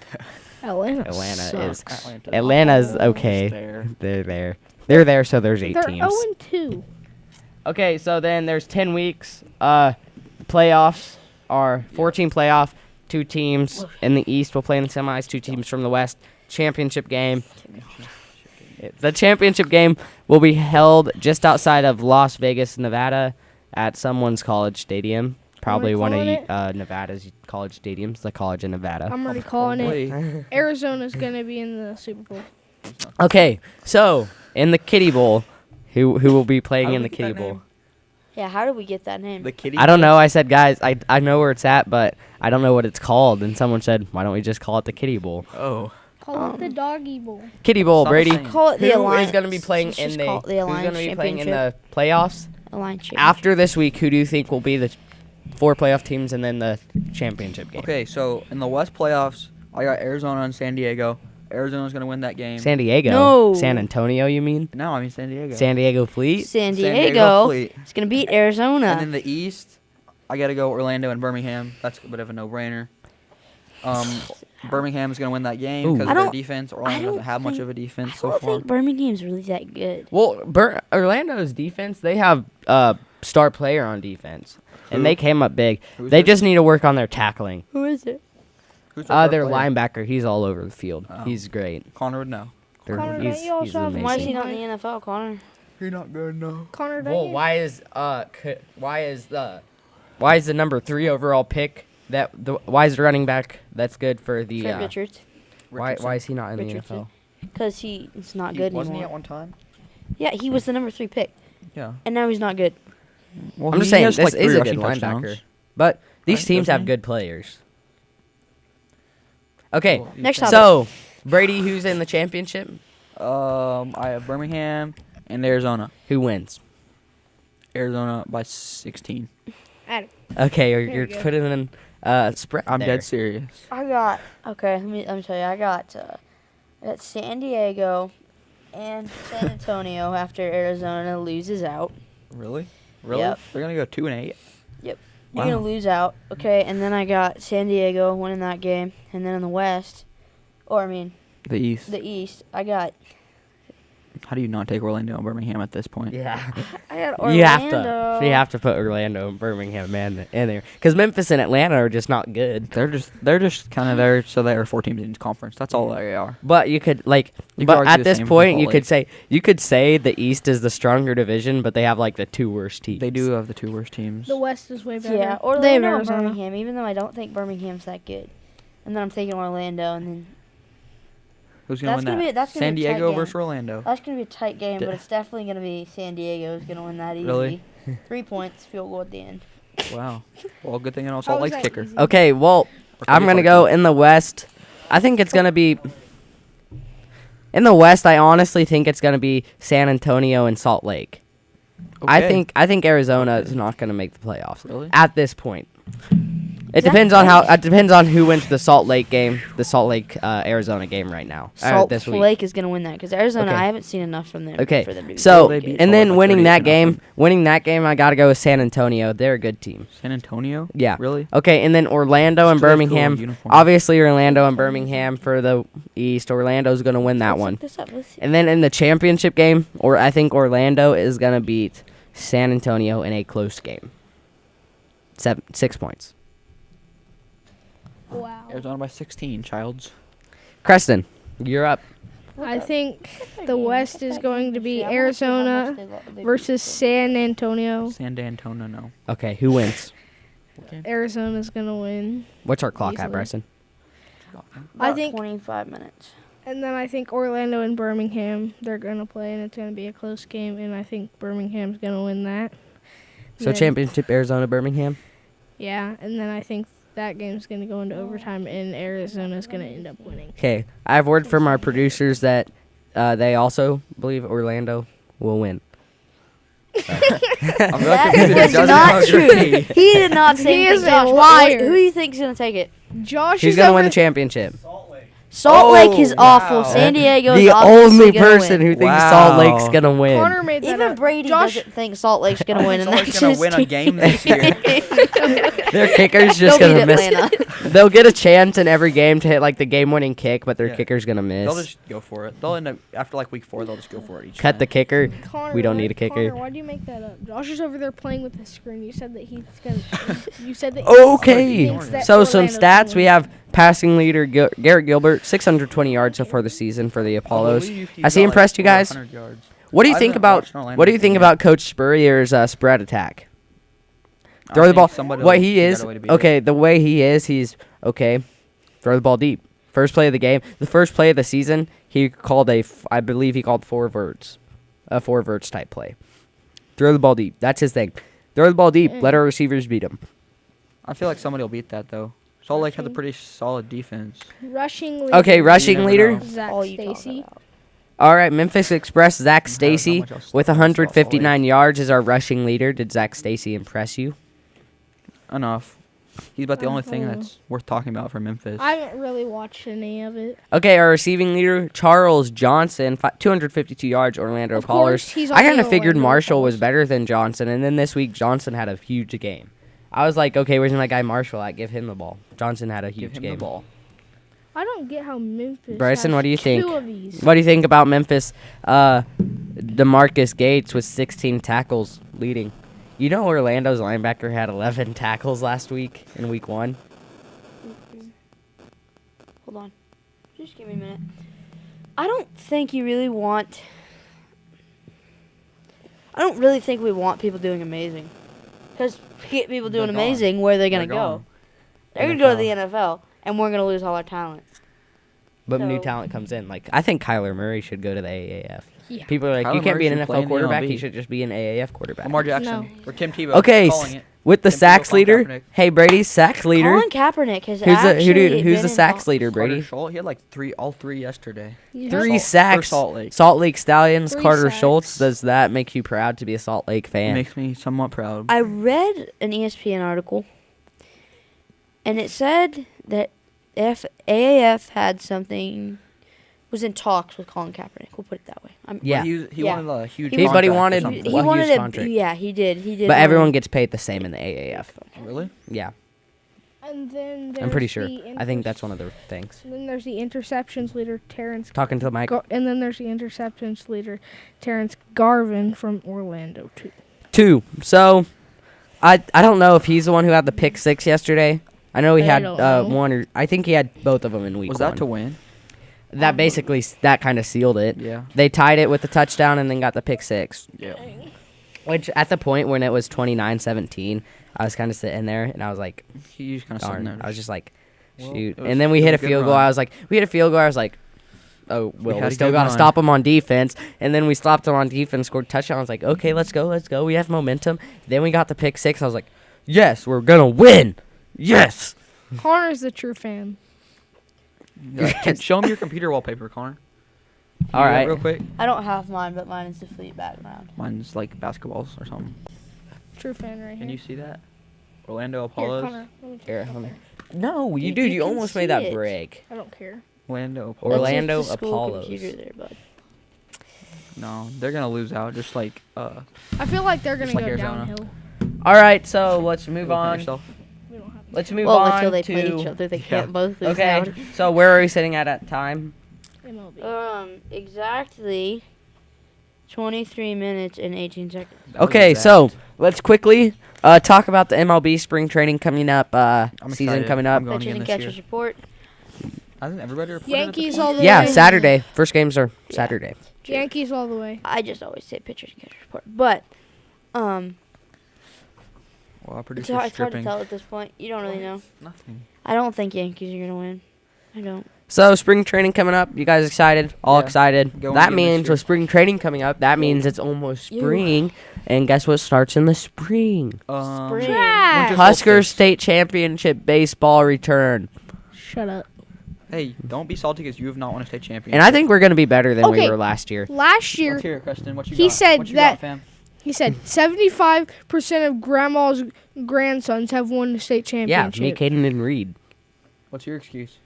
Atlanta. Atlanta is sucks. Atlanta's okay. There. They're there. They're there, so there's 8 They're teams. 0-2. Okay, so then there's 10 weeks. Playoffs are 14 playoff. 2 teams in the East will play in the semis. 2 teams from the West. Championship game. The championship game will be held just outside of Las Vegas, Nevada, at someone's college stadium. Probably one calling of it? Nevada's college stadiums, the College of Nevada. I'm already calling it. Probably. Arizona's going to be in the Super Bowl. Okay, so in the Kiddie Bowl, who will be playing How in did the we get Kiddie that Bowl? name? Yeah, how did we get that name? The kitty. I don't know. I said, guys, I know where it's at, but I don't know what it's called. And someone said, why don't we just call it the Kiddie Bowl? Oh. Call it the Doggy Bowl. Kiddie Bowl, Stop Brady. saying- Call it the Who Alliance. is going to be playing Let's in just the? call it the Who's Alliance going to be playing in the Championship. playoffs? Alliance Championship. After this week, who do you think will be the 4 playoff teams and then the championship game? Okay, so in the West playoffs, I got Arizona and San Diego. Arizona's gonna win that game. San Diego. No. San Antonio, you mean? No, I mean San Diego. San Diego Fleet. San San Diego. Fleet. It's gonna beat Arizona. And then the East, I gotta go Orlando and Birmingham. That's a bit of a no-brainer. Birmingham is gonna win that game Ooh. because I of their don't- defense. I Orlando doesn't don't have much think- of a defense I so don't far. think Birmingham's really that good. Well, Orlando's defense, they have star player on defense, and Who? they came up big. Who's They it? just need to work on their tackling. Who is it? Who's their Their star player? linebacker, he's all over the field. Oh. He's great. Connor would know. Connor, He's, don't you also he's have amazing. Why is he Amazing. not in the NFL, Connor? You're not good enough. Connor, don't Well, you? why is the number 3 overall pick why is the running back that's good for the Trent Richards. why is he not in Richardson. the NFL? Because he's not good Wasn't he anymore. at one time? Yeah, he was the number 3 pick, Yeah. and now he's not good. Well, I'm just he saying has, this like, is 3 a rushing good touchdowns. linebacker, but these Right, teams doesn't have he? good players. Okay, Well, Next you topic. so Brady, who's in the championship? I have Birmingham and Arizona. Who wins? Arizona by 16. Adam. Okay, There you're you go. putting in spread. I'm there. dead serious. I got okay. Let me tell you. I got San Diego and San Antonio after Arizona loses out. Really? Really? Yep. They're gonna go 2-8. They're Wow. gonna lose out. Okay, and then I got San Diego winning that game, and then in the West, The East. the East, I got How do you not take Orlando and Birmingham at this point? Yeah. I got Orlando. You have to put Orlando and Birmingham in there because Memphis and Atlanta are just not good. They're just kind of there, so they are 4 teams in each conference. That's all they are. But you could You could but argue at the this same for point Salt Lake. you could say the East is the stronger division, but they have like the 2 worst teams. They do have the 2 worst teams. The West is way better. Yeah, They have Orlando and Arizona. Birmingham. Even though I don't think Birmingham's that good, and then I'm thinking Orlando, and then Who's gonna that's win gonna that? be- that's gonna San be a tight Diego game. versus Orlando. that's gonna be a tight game. D- But it's definitely gonna be San Diego's gonna win that easily. Really? 3 points, field goal at the end. Wow. Well, good thing I know How Salt is Lake's that kicker. easy? Okay, well, I'm gonna go in the West. I think it's gonna be. In the West, I honestly think it's gonna be San Antonio and Salt Lake. I think Arizona is not gonna make the playoffs Really? at this point. It Zach depends on how. Banks- It depends on who wins the Salt Lake game, the Salt Lake Arizona game right now. Salt this week. Lake is gonna win that because Arizona. Okay. I haven't seen enough from them. Okay, for them to be so They beat and Salt then Lake winning 30 that to game, I gotta go with San Antonio. They're a good team. San Antonio? Yeah. Really? Okay, and then Orlando and Still have cool Birmingham. uniforms. Obviously, Orlando and Birmingham for the East. Orlando's gonna win that Let's one. look this up. Let's see. And then in the championship game, I think Orlando is gonna beat San Antonio in a close game. 6 points. Wow. Arizona by 16, Childs. Creston, you're up. I think the West is going to be Arizona versus San Antonio. San Antonio, no. Okay, who wins? Arizona's going to win. What's our clock at, Easily. Bryson? I think- 25 minutes. And then I think Orlando and Birmingham, they're going to play, and it's going to be a close game, and I think Birmingham's going to win that. So Then- championship Arizona Birmingham. Yeah, and then I think that game's going to go into overtime, and Arizona's going to end up winning. Okay, I have word from our producers that they also believe Orlando will win. That was not true. He did not say He anything. is a Josh, liar. Who do you think's gonna take it? Josh Who's is gonna over win the championship? Salt Lake. Salt Lake is wow. awful. San Diego is The obviously only gonna person win. who thinks Wow. Salt Lake's gonna win. Connor made that Even up. Brady Josh, doesn't think Salt Lake's gonna win, and Salt that's Lake's gonna just win a game this year. Their kicker's just They'll gonna beat miss. Atlanta. They'll get a chance in every game to hit like the game-winning kick, but their Yeah. kicker's gonna miss. They'll just go for it. They'll end up, after like week 4, they'll just go for it each Cut time. the kicker. Connor, We don't why- need a kicker. Connor, why do you make that up? Josh is over there playing with the screen. You said that he's gonna. You said that. Okay, Thinks that so some Orlando's gonna stats. We win. have passing leader Garrett Gilbert, 620 yards so far this season for the Apollos. Has he impressed you guys? What do you I think haven't about watched Orlando what do you think yet. about Coach Spurrier's spread attack? Throw the ball. What he is, okay, the way he is, he's okay. Throw the ball deep. First play of the game, the first play of the season, he called I believe he called 4 verts, a 4 verts type play. Throw the ball deep. That's his thing. Throw the ball deep. Let our receivers beat him. I feel like somebody will beat that though. Salt Lake has a pretty solid defense. Rushing leader. Okay, rushing never leader. know. Zach All you talk Stacy. about. All right, Memphis Express. Zach Not Stacy much else with to talk about Salt 159 yards is our rushing leader. Did Zach Stacy impress you? Enough. He's about the only thing Uh-huh. that's worth talking about for Memphis. I haven't really watched any of it. Okay, our receiving leader Charles Johnson, 252 yards. Orlando Of Apollos. course, he's I on kind the of figured Orlando Marshall was Apollos. better than Johnson, and then this week Johnson had a huge game. I was like, okay, where's my guy Marshall at? Give him the ball. Johnson had a Give huge him game. the ball. I don't get how Memphis. Bryson, has what do you think? 2 of these. What do you think about Memphis? DeMarcus Gates with 16 tackles leading. You know Orlando's linebacker had 11 tackles last week in week 1? Hold on. Just give me a minute. I don't think you really want. I don't really think we want people doing amazing. Because get people doing They're gone. amazing, where are they going to They're go? gone. They're going to go to the NFL, and we're going to lose all our talent. But new So- talent comes in. Like, I think Kyler Murray should go to the AAF. Yeah. People are like, Kyler you can't be an Murray should play NFL in the quarterback. MLB. He should just be an AAF quarterback. Lamar Jackson No. or Tim Tebow. Okay, Calling it. with the Tim Tebow, sacks Colin leader. Kaepernick. Hey, Brady, sacks leader. Colin Kaepernick has Who's the actually who's been the in sacks leader, Carter Brady? Schultz, he had like all three yesterday. He's Three For sacks. Salt Lake. Stallions. 3 Carter sacks. Schultz. Does that make you proud to be a Salt Lake It fan? makes me somewhat proud. I read an ESPN article, and it said that if AAF had something, was in talks with Colin Kaepernick. We'll put it that way. Yeah. He Yeah. wanted a huge. He But he contract or wanted- something. He Well, wanted huge a contract. yeah, he did. He did. But want- everyone gets paid the same in the AAF. Really? Yeah, And then I'm pretty there's sure. the I think that's one of the things. And then there's the interceptions leader, Terrence. Talking to the mic. And then there's the interceptions leader, Terrence Garvin from Orlando too. 2. So, I don't know if he's the one who had the pick 6 yesterday. I know he I had don't know. one or I think he had both of them in week Was 1. that to win? That basically that kind of sealed it. Yeah. They tied it with the touchdown and then got the pick 6. Yeah. Which at the point when it was 29-17, I was kind of sitting there and I was like, He just kind of sitting darn. there. I was just like, Well, shoot. it was- And then we it hit a was a good field goal. run. I was like, oh, well, had we a still good got to run. stop them on defense. And then we stopped them on defense, scored a touchdown. I was like, okay, let's go. We have momentum. Then we got the pick 6. I was like, yes, we're going to win. Yes. Connor's the true fan. Show me your computer wallpaper, Connor. Can All you do that right. real quick. I don't have mine, but mine is the fleet background. Mine's like basketballs or something. True fan right Can here. you see that? Orlando Here, Apollos. Connor, let me take Here, it let me- there. No, You- dude, you you can almost see made that it. break. I don't care. Orlando That's Apollos. Orlando just the school Apollos. computer there, bud. No, they're gonna lose out. Just like I feel like they're gonna Just like go Arizona. downhill. All right, so let's move on. yourself. We don't have. Let's move Well, on until they to play each other, they can't both lose Okay, out. so where are we sitting at time? MLB. Exactly 23 minutes and 18 seconds. That was Okay, exact. so let's quickly talk about the MLB spring training coming up. I'm Season excited. coming up. I'm going Pitchers again and this catchers year. report. Hasn't everybody reported at Yankees this all point? the Yeah, way. Saturday. First games are Yeah. Saturday. Yankees all the way. I just always say pitchers and catchers report. But, Well, our it's producer's hard to stripping. tell at this point. You don't really know. Nothing. I don't think Yankees are going to win. I don't. So spring training coming up. You guys excited? All Yeah. excited. Going That again this means year. with spring training coming up, that means it's almost You. spring. And guess what starts in the spring? Spring. Trash. Winter Huskers solstice. State Championship baseball return. Shut up. Hey, don't be salty because you have not won a state championship. And I think we're going to be better than we Okay. were last year. Last year, Let's hear it, Preston. What you he got? said What you that- got, fam? he said 75% of grandma's grandsons have won the state Yeah, championship. me, Caden, and Reed. What's your excuse?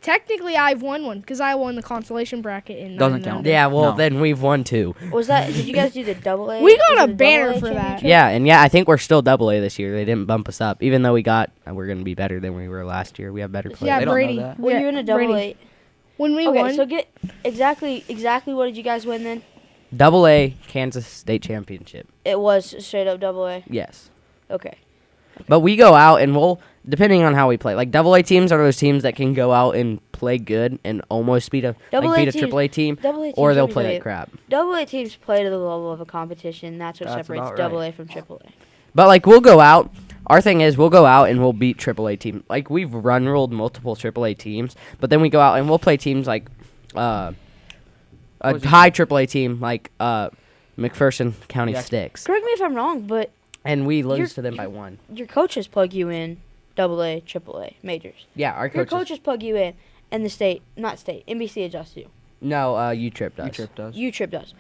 Technically, I've won one because I won the consolation bracket in. Doesn't 9 count. Yeah, well, No. then we've won 2. Was that? Did you guys do the double A? We got Was a it the banner double A for that. championship? Yeah, and I think we're still double A this year. They didn't bump us up, even though we're going to be better than we were last year. We have better players. Yeah, They don't know Brady. that. Were Yeah, you in a double Brady. A? When we Okay, won, so get exactly what did you guys win then? Double A Kansas State Championship. It was straight up double A. Yes. Okay. But we go out and we'll, depending on how we play. Like double A teams are those teams that can go out and play good and almost beat a Double A beat a teams- triple A team, Double A or teams, they'll let me play tell like you, crap. Double A teams play to the level of a competition. That's what That's separates about double right. A from triple A. But like we'll go out. Our thing is we'll go out and we'll beat triple A teams. Like we've run ruled multiple triple A teams, but then we go out and we'll play teams like a was it? high triple A team like McPherson County Yeah. Sticks, Correct me if I'm wrong, but and we You're- lose to them by 1. your coaches plug you in double A, triple A majors. Yeah, our Your coaches. coaches plug you in, and the state, not state, NBC adjusts you. No, U-Trip does. U-Trip does. U-Trip does.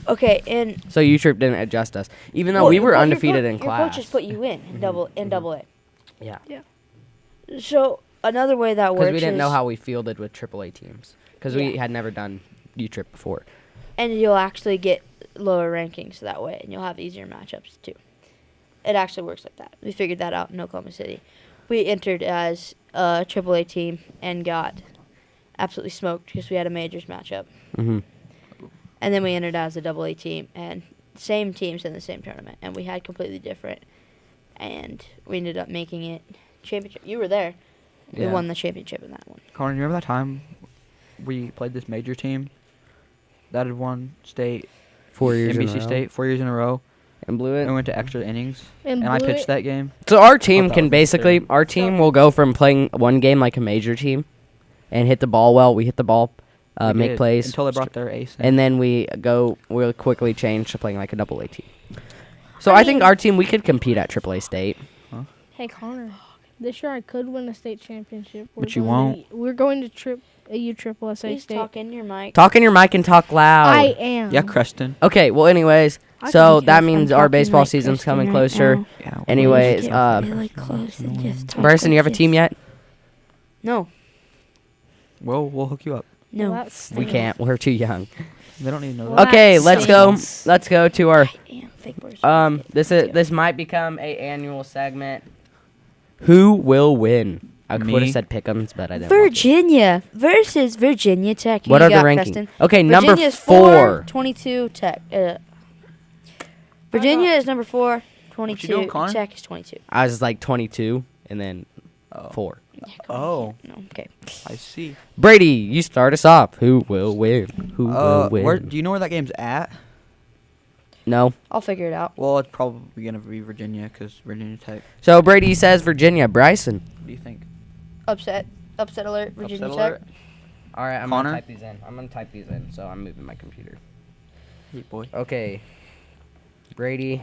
Okay, and So U-Trip didn't adjust us, even though well, we were but your undefeated in your class. coaches put you in double A. Yeah. So another way that works Because we didn't know is- how we fielded with AAA teams. Because we Yeah. had never done U-Trip before. and you'll actually get lower rankings that way, and you'll have easier matchups too. It actually works like that. We figured that out in Oklahoma City. We entered as a AAA team and got absolutely smoked because we had a majors matchup, Mm-hmm. and then we entered as a AA team and same teams in the same tournament, and we had completely different, and we ended up making it championship. You were there. We Yeah. won the championship in that one. Connor, you remember that time we played this major team that had won state, 4 years in a NBC row. State, 4 years in a row, And blew and we it. went to extra innings, and, and I blew pitched it. that game. So our team that can was basically, insane. our team will go from playing one game like a major team and hit the ball well. We hit the ball, We make did, plays. until they brought their ace in. And then we'll quickly change to playing like a AA team. So I think our team, we could compete at AAA State. Hey Connor, this year I could win a state championship. But you going to- we're going to a USSSA Please State. talk in your mic. Talk in your mic and talk loud. I am. Yeah, Creston. Okay, well, anyways, I so can that I'm means our talking baseball like season's Kristen coming right closer. now. Yeah. Anyways, Please get really close and just talk Bryson, you like have a team this. yet? No, Well, we'll hook you up. no. Well, that's We can't. We're too young. They don't need to know Well, that. Okay, that let's go. stinks. Let's go to our Damn, fake boys. This might become a annual segment. Who will win? I would Me. have said Pick'ems, but I didn't. want to. Virginia versus Virginia Tech. Who What you are the got, ranking? Preston? Okay, number Virginia's 4. 22 Tech. Virginia is number 4. What you 22. doing, Connor? Tech is 22. I was like 22 and then Oh. 4. Yeah, come on, Oh. no, okay. I see. Brady, you start us off. Who will win? Who will win? Where, do you know where that game's at? No. I'll figure it out. Well, it's probably gonna be Virginia because Virginia Tech. So Brady says Virginia. Bryson. What do you think? Upset alert. Virginia Upset Tech. alert? All right, I'm Connor? gonna type these in. I'm gonna type these in, so I'm moving my computer. Hey, boy. Okay. Brady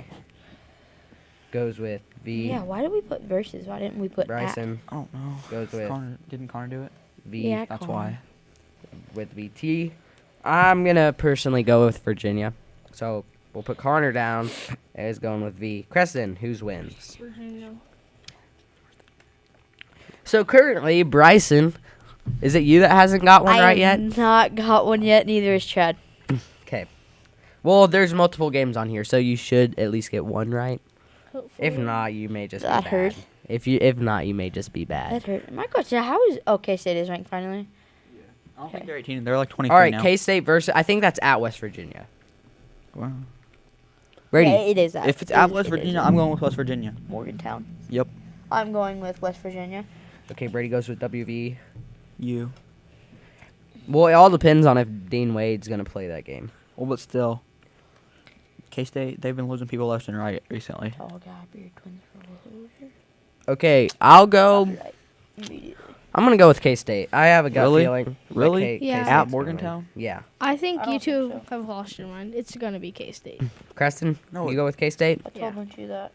goes with V. Yeah, why did we put versus? Why didn't we put at? Bryson I don't know. goes with Didn't Connor do it? V. Yeah, That's Connor. why. With VT. I'm gonna personally go with Virginia. So we'll put Connor down as going with V. Creston, whose wins? Virginia. So currently, Bryson, is it you that hasn't got one I right yet? have not got one yet. Neither is Chad. Okay. Well, there's multiple games on here, so you should at least get one right. Hopefully. If not, you may just That be bad. hurt. If not, you may just be That bad. hurt. My question: how is K-State is ranked finally? I don't Okay. think they're 18. They're like 23 All right, now. K-State versus. I think that's at West Virginia. Wow. Brady. Yeah, it is. If it's it at is- West it is Virginia, I'm going with West Virginia. Morgantown. Yep. I'm going with West Virginia. Okay, Brady goes with WV. You. Well, it all depends on if Dean Wade's gonna play that game. Well, but still. K-State, they've been losing people left and right recently. Tall guy, beard, twins, Okay, I'll go. copyright immediately. I'm gonna go with K-State. I have a gut Really? feeling. that Really? Yeah. K-State's At gonna win. Morgantown? Yeah. I think I don't you two think have lost your mind. It's gonna be K-State, Creston, No, you go with K-State. I Yeah. told you that.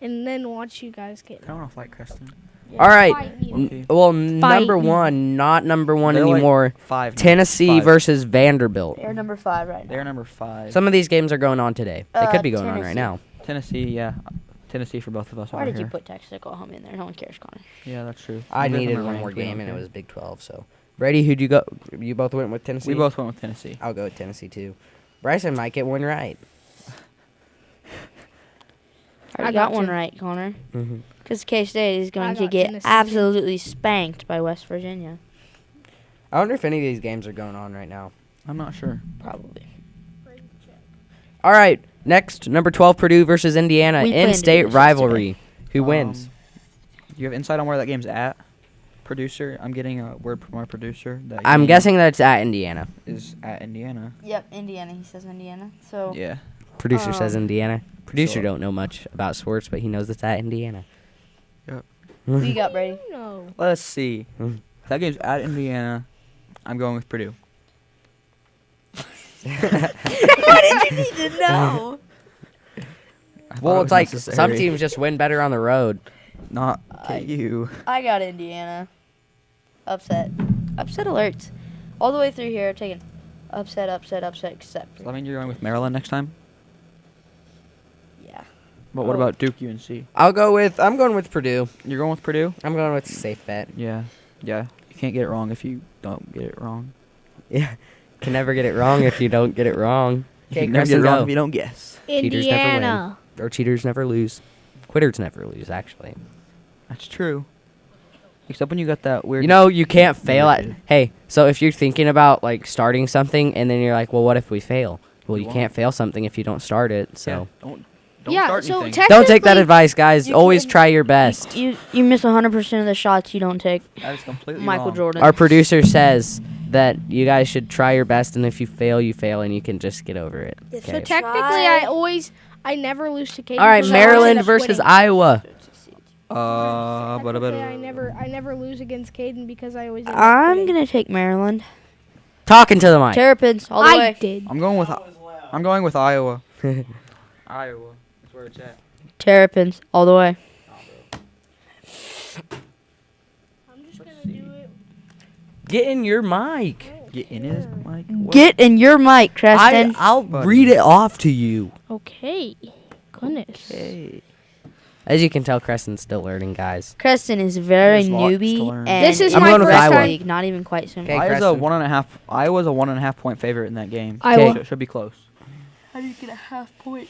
and then watch you guys get. I don't want to fight Creston. All right. Fight me. Okay. Well, Fight number me. 1, not number 1 They're like anymore. 5 now. Tennessee 5. versus Vanderbilt. They're number 5 right now. They're number 5. Some of these games are going on today. They could be going on right Tennessee. now. Tennessee, yeah. Tennessee for both of us Why over did here. you put Texas Oklahoma in there? No one cares, Connor. Yeah, that's true. I Neither of needed them are one more ranked. We game, don't and it care. was Big 12. So, Brady, who'd you go? You both went with Tennessee. We both went with Tennessee. I'll go with Tennessee too. Bryson might get one right. I already got got one two. right, Connor. Mm-hmm. Because K-State is I going to got get Tennessee. absolutely spanked by West Virginia. I wonder if any of these games are going on right now. I'm not sure. Probably. All right, next, number 12, Purdue versus Indiana, We planned to do in-state this rivalry. Who wins? Do you have insight on where that game's at? Producer, I'm getting a word from our producer that I'm game guessing that it's at Indiana. is at Indiana. Yep, Indiana. He says Indiana. So Yeah. Producer says Um, Indiana. Producer so- don't know much about sports, but he knows it's at Indiana. who you got, Brady? No. Let's see. Mm. If that game's at Indiana, I'm going with Purdue. Why did you need to know? I thought Well, it it's was like some necessary. teams just win better on the road. Not I- KU. I got Indiana. Upset. Upset alerts. All the way through here, taking upset, except Does that mean you're going with Maryland next time? yeah. But what Oh. about Duke UNC? I'm going with Purdue. You're going with Purdue? I'm going with safe bet. Yeah. Yeah. You can't get it wrong if you don't get it wrong. Yeah. Can never get it wrong if you don't get it wrong. You Okay, can never get Creston, it wrong go. if you don't guess. Cheaters never win. Indiana. Or cheaters never lose. Quitters never lose, actually. That's true. Except when you got that weird. You know, you can't fail at. Weird. Hey, so if you're thinking about like starting something and then you're like, well, what if we fail? Well, You you won't. can't fail something if you don't start it. So Yeah, don't Yeah, start so anything. don't take that technically- advice, guys. You Always can- try your best. You miss 100% of the shots you don't take. That is completely Michael wrong. Jordan. Our producer says that you guys should try your best, and if you fail, you fail, and you can just get over it. If So Okay. technically, Try. I never lose to Caden. All right, because I always end Maryland up versus winning. Iowa. Technically, I never lose against Caden because I always. End up I'm winning. gonna take Maryland. Talking to the mic. Terrapins all the I way. did. I'm going with I was loud. I'm going with Iowa. Iowa. That's where it's at. Terrapins all the way. I'm just Let's gonna see. do it. Get in your mic. Get in his mic. What? Get in your mic, Creston. I'll Buddy. read it off to you. Okay. Goodness. Okay. As you can tell, Creston's still learning, guys. Creston is very There's lots to newbie, learn. and This is I'm my going with first Iowa. time. league, not even quite soon. Okay. I was a Creston. 1.5. I was a 1.5 point favorite in that game. Iowa. So it should be close. How do you get a half point?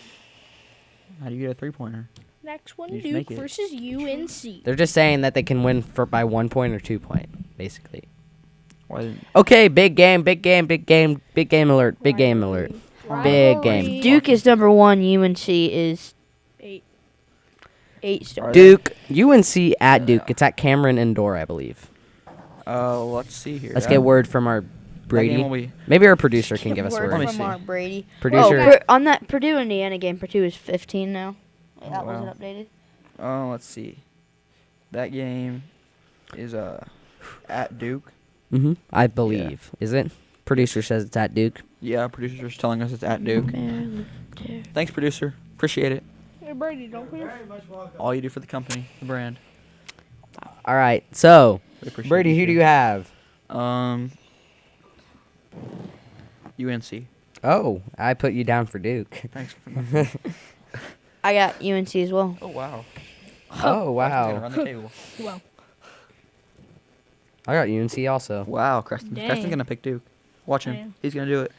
How do you get a 3-pointer? Next one, You just make Duke it. versus UNC. They're just saying that they can win by 1 point or 2 point, basically. Why didn't Okay, big game, big game, big game, big game alert, big game alert. Big game. Duke is number 1. UNC is 8 Are stars. they? Duke, UNC at Duke. It's at Cameron Indoor, I believe. let's see here. Let's That- get word from our that game Brady. will be- Maybe our producer can give us Word Let me word. see. from our Brady. Producer. Oh, on that Purdue Indiana game, Purdue is 15 now. Wait, that Oh, wow. wasn't updated. let's see. That game is at Duke. I believe. Is it? Producer says it's at Duke. Yeah, producer's telling us it's at Duke. Thanks, producer. Appreciate it. Hey, Brady, don't put your Very much welcome. All you do for the company, the brand. All right. So, We appreciate Brady, who do you have? UNC. Oh, I put you down for Duke. Thanks for nothing. I got UNC as well. Oh wow. Oh, wow. Run the table. well. I got UNC also. Wow, Creston. Dang. Creston's gonna pick Duke. Watch I him. am. He's gonna do it.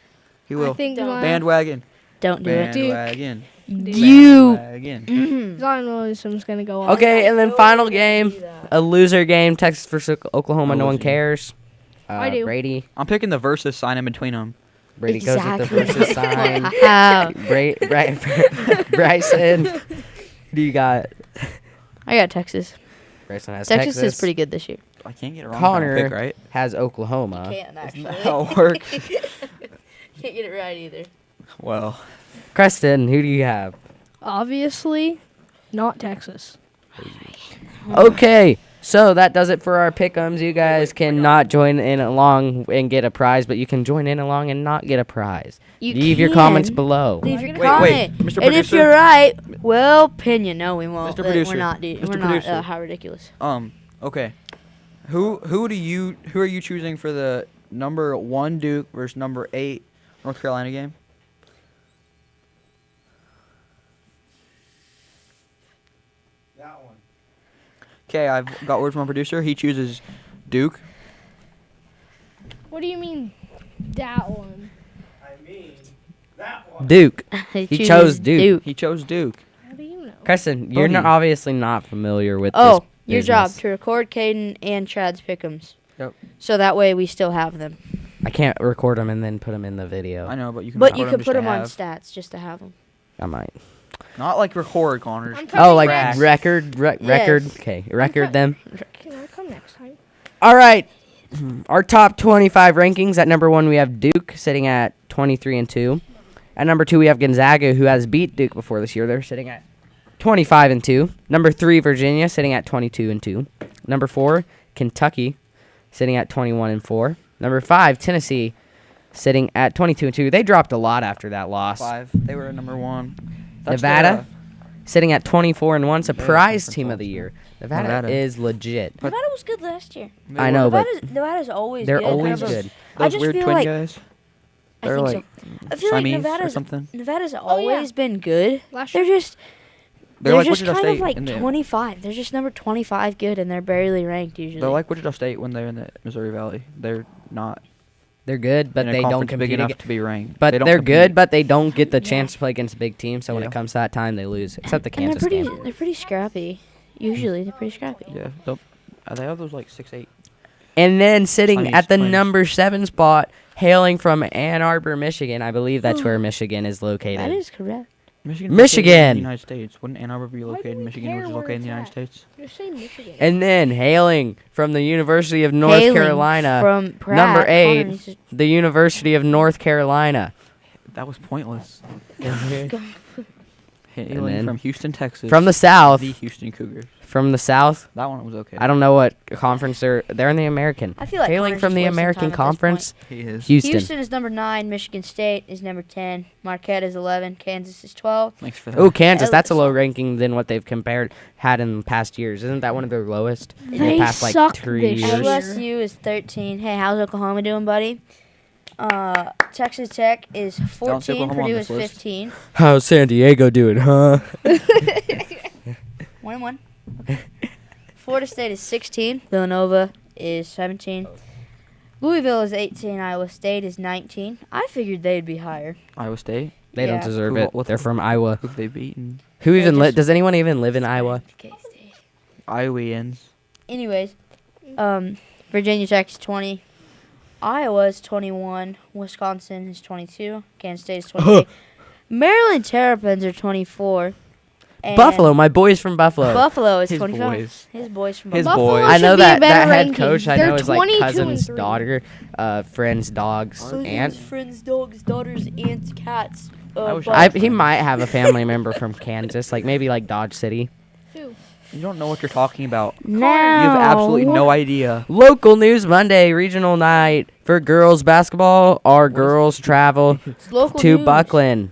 He I will. think Don't. Bandwagon. Don't do it. Duke. Bandwagon. You. Bandwagon. Mhm. Zion Williamson's gonna go off. Okay, and then final game. A loser game. Texas versus Oklahoma. A No one loser. cares. I do. Brady. I'm picking the versus sign in between them. Brady goes with the Exactly. versus sign. Wow. Bryson. Who do you got? I got Texas. Bryson has Texas Texas. is pretty good this year. I can't get it wrong. Connor Pick, right? has Oklahoma. Can't Isn't that how it works? Can't get it right either. Well, Creston, who do you have? Obviously, not Texas. Okay, so that does it for our pick'ems. You guys cannot join in along and get a prize, but you can join in along and not get a prize. You Leave your comments can. below. Leave your Wait, comment. Mr. And if Producer? you're right, we'll pin you. No, we won't. Mr. Producer. We're not. Mr. We're not. Producer. How ridiculous. okay. Who are you choosing for the number 1 Duke versus number 8 North Carolina game? That one. Okay, I've got word from my producer. He chooses Duke. What do you mean, that one? I mean, that one. Duke. He chose chooses Duke. He chose Duke. How do you know? Creston, you're not, Tony. obviously not familiar with Oh, this your job business. to record Caden and Chad's pick'ems. Yep. So that way we still have them. I can't record them and then put them in the video. I know, but you can. But you record could put just them to on have. stats just to have them. I might. Not like record, Connors. I'm Oh, coming like next. record? Yes. Record? Okay, record them. Can I come next time? All right. Our top 25 rankings. At number 1, we have Duke sitting at 23-2. At number 2, we have Gonzaga, who has beat Duke before this year. They're sitting at 25-2. Number 3, Virginia, sitting at 22-2. Number 4, Kentucky, sitting at 21-4. Number 5, Tennessee, sitting at 22-2. They dropped a lot after that loss. 5. They were number 1. That's Nevada, sitting at 24-1. Surprise conference team of the also. year. Nevada, Nevada. is legit. But- Nevada was good last year. I know, but Nevada's always they're good. always Never- good. I Those just weird feel twin like guys. I They're think like so. I feel like Siamese or Nevada's something. Nevada's Oh, yeah. always been good. Last They're year. just They're like just Wichita kind State of like in the- 25. They're just number 25 good, and they're barely ranked usually. They're like Wichita State when they're in the Missouri Valley. They're not They're good, but in a they don't conference compete. big enough ag- to be ranked. But They don't they're compete. good, but they don't get the Yeah. chance to play against big teams. So when Yeah. it comes to that time, they lose. Except the and they're Kansas pretty. game. They're pretty scrappy. Usually, they're pretty scrappy. Yeah, they have those like 6'8". And then sitting Siamese at the twins. number 7 spot, hailing from Ann Arbor, Michigan. I believe that's where Michigan is located. That is correct. Michigan. Michigan! In the United States. Wouldn't Ann Arbor be Why do located in we Michigan, care which is where located in the it's United at? States? Just say Michigan. And then hailing from the University of North Hailing Carolina, from Pratt, number Connor 8, needs to- the University of North Carolina. That was pointless. Hailing then from Houston, Texas. from the South. The Houston Cougars. From the South. That one was okay. I don't know what conference they're in the American. I feel like Hailing Connor's from just the wasting American time at this Conference, He is. Houston. Houston is number 9. Michigan State is number 10. Marquette is 11. Kansas is 12. Thanks for that. Oh, Kansas. That's a Ellis. low ranking than what they've had in past years. Isn't that one of their lowest? in They the past like suck 3 this years. year. LSU is 13. Hey, how's Oklahoma doing, buddy? Texas Tech is see 14. Oklahoma on Purdue this is list. 15. How's San Diego doing, huh? 1-1. Florida State is 16. Villanova is 17. Louisville is 18. Iowa State is 19. I figured they'd be higher. Iowa State. They don't Yeah. deserve Who- it. what- They're from Iowa. Who've they beaten? Who They even just- does anyone even live in Iowa? K-State. Iowans. Anyways, Virginia Tech is 20. Iowa is 21. Wisconsin is 22. Kansas State is 28. Maryland Terrapins are 24. And Buffalo, my boys from Buffalo. Buffalo is His 25. boys. His boys from His Buffalo. boys. I know should be a that better head ranking. coach I They're know is like 22 and cousin's 3. daughter, friend's dog's aunt. Friends, dogs, daughters, aunts, cats. I wish He might have a family member from Kansas, like maybe like Dodge City. You don't know what you're talking about. Now, You have absolutely no idea. Local news Monday, regional night for girls basketball. Our girls travel It's local to news. Buckland.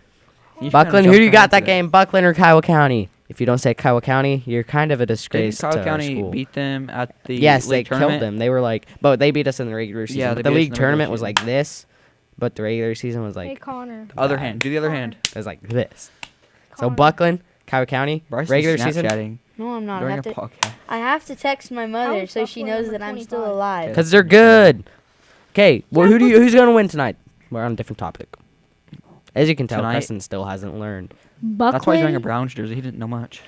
You Buckland, kinda who do you jumped got around that today. game? Buckland or Kiowa County? If you don't say Kiowa County, you're kind of a disgrace Didn't to Kyle our County school. beat them at the Yes, they league tournament? killed them. They were like, but they beat us in the regular season. Yeah, but they the beat us league in the regular tournament was season. like this, but the regular season was Hey, like Connor. Other hand. Do the other hand. it was like this. So Connor. Buckland, Kiowa County, Bryce regular is season. Snapchatting No, I'm not. I during have, a to, podcast. I have to text my mother How's so she Buffalo knows number that I'm still 25? alive. Because they're good. Okay, well, who's going to win tonight? We're on a different topic. As you can tell, Tonight? Preston still hasn't learned. Buckland That's why he's wearing a Browns jersey. He didn't know much.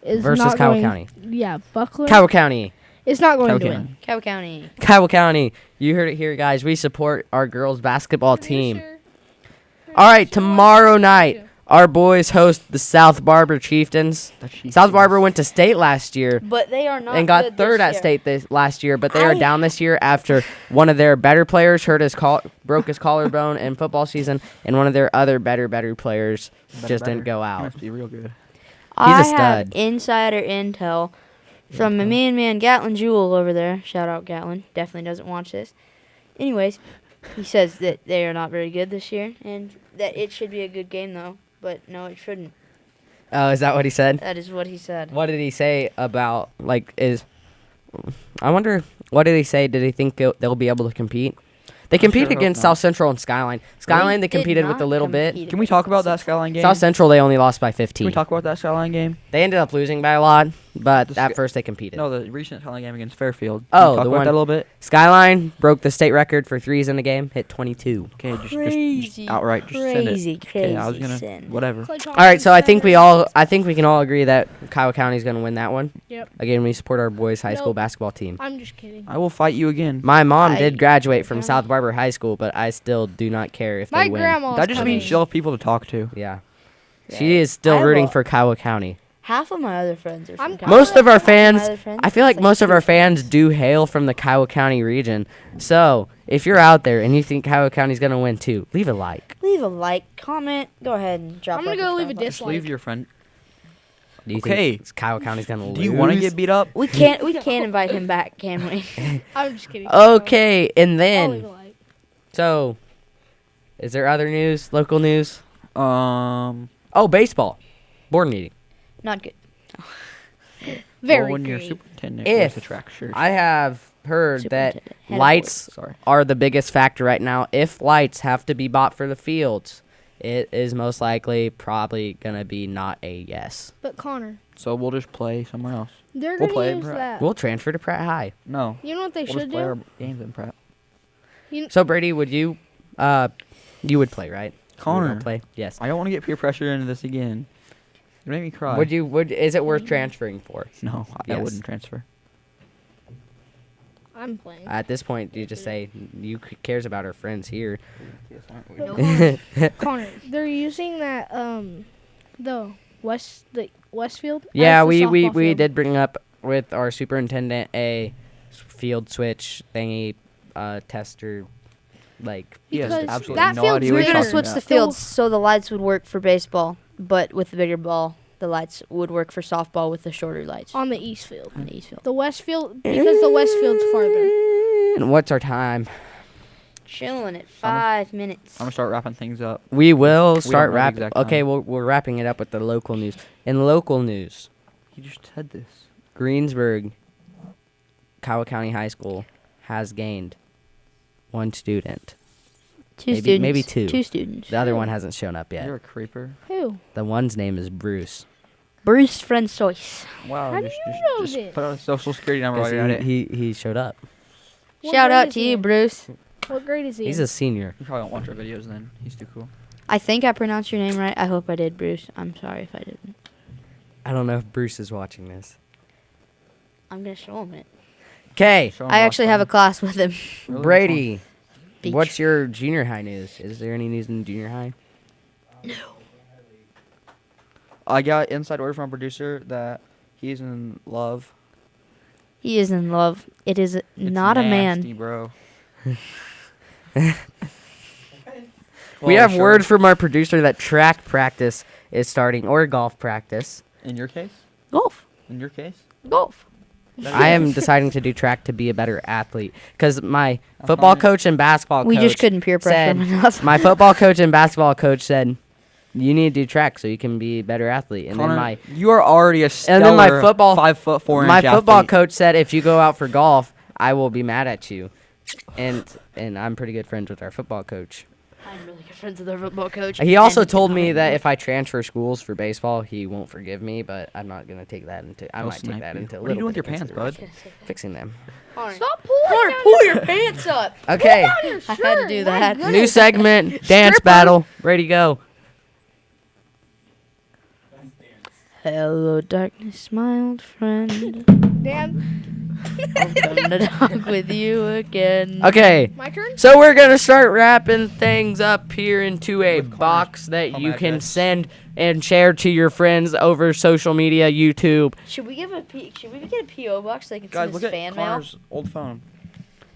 is Versus not Kiowa going, County. Yeah, Buckland Kiowa County. is not going Kyle to win. County. Cow County. Kiowa County. You heard it here, guys. We support our girls basketball team. All right, tomorrow night, our boys host the South Barber Chieftains. South Barber went to state last year But they are not and got good third this at year. state this last year, but they are I- down this year after one of their better players broke his collarbone in football season, and one of their other better players just didn't go He out. must be real good. I He's a have stud. insider intel from my main man Gatlin Jewell over there. Shout out Gatlin. Definitely doesn't watch this. Anyways, he says that they are not very good this year and that it should be a good game though. But no, it shouldn't. Oh, is that what he said? That is what he said. What did he say about I wonder, what did he say? Did he think they'll be able to compete? They I sure competed hope against not. South Central and Skyline. Skyline, they did competed with not a little bit. compete Can we against talk about that us. Skyline game? South Central, they only lost by Can 15. we talk about that Skyline game? They ended up losing by a lot, but The at Sky- first they competed. No, the recent Skyline game against Fairfield. Oh, Can we talk the about one- that a little bit? Skyline broke the state record for threes in the game, hit 22. Okay, just Crazy. outright, just send it. Crazy, Okay, I was crazy gonna sin. whatever. All right, so I think we can all agree that Kiowa County is going to win that one. Yep. Again, we support our boys' high school Nope. basketball team. I'm just kidding. I will fight you again. My mom I- did graduate from County. South Barber High School, but I still do not care if My they win. grandma. That just means she'll have people to talk to. Yeah. Yeah. She is still I rooting will- for Kiowa County. Half of my other friends are from I'm- California. Most of our Half my fans, other friends, I feel like it's most of our two fans friends. do hail from the Kiowa County region. So, if you're out there and you think Kiowa County's going to win too, leave a like. Leave a like, comment, go ahead and drop. I'm gonna like go and leave a stuff. Just leave dislike. your friend. Do you Okay. think Kiowa County's going to lose? Do you want to get beat up? We can't invite him back, can we? I'm just kidding. Okay, and I'll leave then, a like. so, is there other news, local news? Um, Oh, baseball. Board meeting. Not good. Very well, when your great. superintendent If goes to track shirts. I have heard that Superintendent, head of lights Sorry. are the biggest factor right now. If lights have to be bought for the fields, it is most likely probably going to be not a yes. But Connor, So we'll just play somewhere else. they're We'll gonna play use Brett. that. We'll transfer to Pratt High. No. You know what they We'll just should play our do? games in prep. So Brady, would you you would play, right? You would Connor, play? Yes. I don't want to get peer pressure into this again. You make me cry. Is it worth transferring for? No, I Yes. wouldn't transfer. I'm playing. At this point, you just say you cares about our friends here. But Connor, they're using that the Westfield. as Yeah, the we softball field. did bring up with our superintendent a field switch thingy tester like He has Because absolutely that no field's idea We're what he's gonna bigger. talking switch about. the fields so the lights would work for baseball, but with the bigger ball. the lights would work for softball with the shorter lights On the east field. on the east field. The west field, because the west field's farther. And what's our time? Chilling at 5 minutes. I'm gonna start wrapping things up. We will don't start know the wrapping. exact Okay, time. we're wrapping it up with the local news. In local news, You just said this. Greensburg, Kiowa County High School has gained one student. Two maybe- students. maybe two. 2 students. The other one hasn't shown up yet. You're a creeper. Who? The one's name is Bruce. Bruce Francois. Wow. How do you know this? put out a social security number while 'Cause you're at it. he showed up. What Shout grade out is to he you, in? Bruce. What grade is he He's in? a senior. You probably won't watch our videos then. He's too cool. I think I pronounced your name right. I hope I did, Bruce. I'm sorry if I didn't. I don't know if Bruce is watching this. I'm going to show him it. Okay, Show him I last actually have a time. class with him. Really? Brady, Beach. what's your junior high news? Is there any news in junior high? I got inside word from a producer that he's in love. He is in love. It is It's not a nasty, man. bro. We Well, have sure. word from our producer that track practice is starting, or golf practice. In your case? Golf. In your case? Golf. I am deciding to do track to be a better athlete because my football fine. coach and basketball We coach just couldn't peer pressure said, him enough. my football coach and basketball coach said, you need to do track so you can be a better athlete. And Connor, then my you are already a stellar And then my football- 5'4" my football athlete. coach said if you go out for golf, I will be mad at you. And I'm pretty good friends with our football coach. I'm really good friends with our football coach. He also and told me I'm- that if I transfer schools for baseball, he won't forgive me, but I'm not gonna take that into. I He'll might take snipe that you. into a What are you little doing with bit your of pants, bud? consideration. Fixing them. Stop pulling. Pull your pants up. Okay, I had to do that. new segment, dance battle. Ready, go. Hello, darkness, my old friend. Dan, I've come to talk with you again. Okay, my turn? so we're gonna start wrapping things up here into a With Connor's box that home you can address. send and share to your friends over social media, YouTube. Should we get a PO box so they can Guys, send look us at fan mail? Connor's old phone.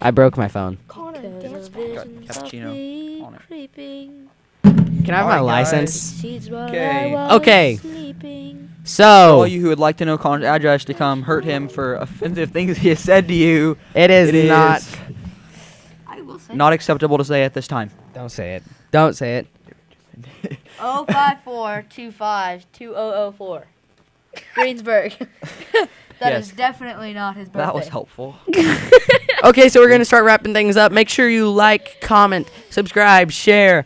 I broke my phone. Connor, Cause dance of battle. visions cappuccino softly on it. creeping. Can I have my Alright, guys. license? Seeds while Okay. I was Okay. sleeping. For So all you who would like to know Connor's address to come hurt him for offensive things he has said to you, it is it not. is I will say. not acceptable to say at this time. Don't say it. Don't say it. 054252004. Greensburg. That Yes. is definitely not his birthday. That was helpful. Okay, so we're gonna start wrapping things up. Make sure you like, comment, subscribe, share,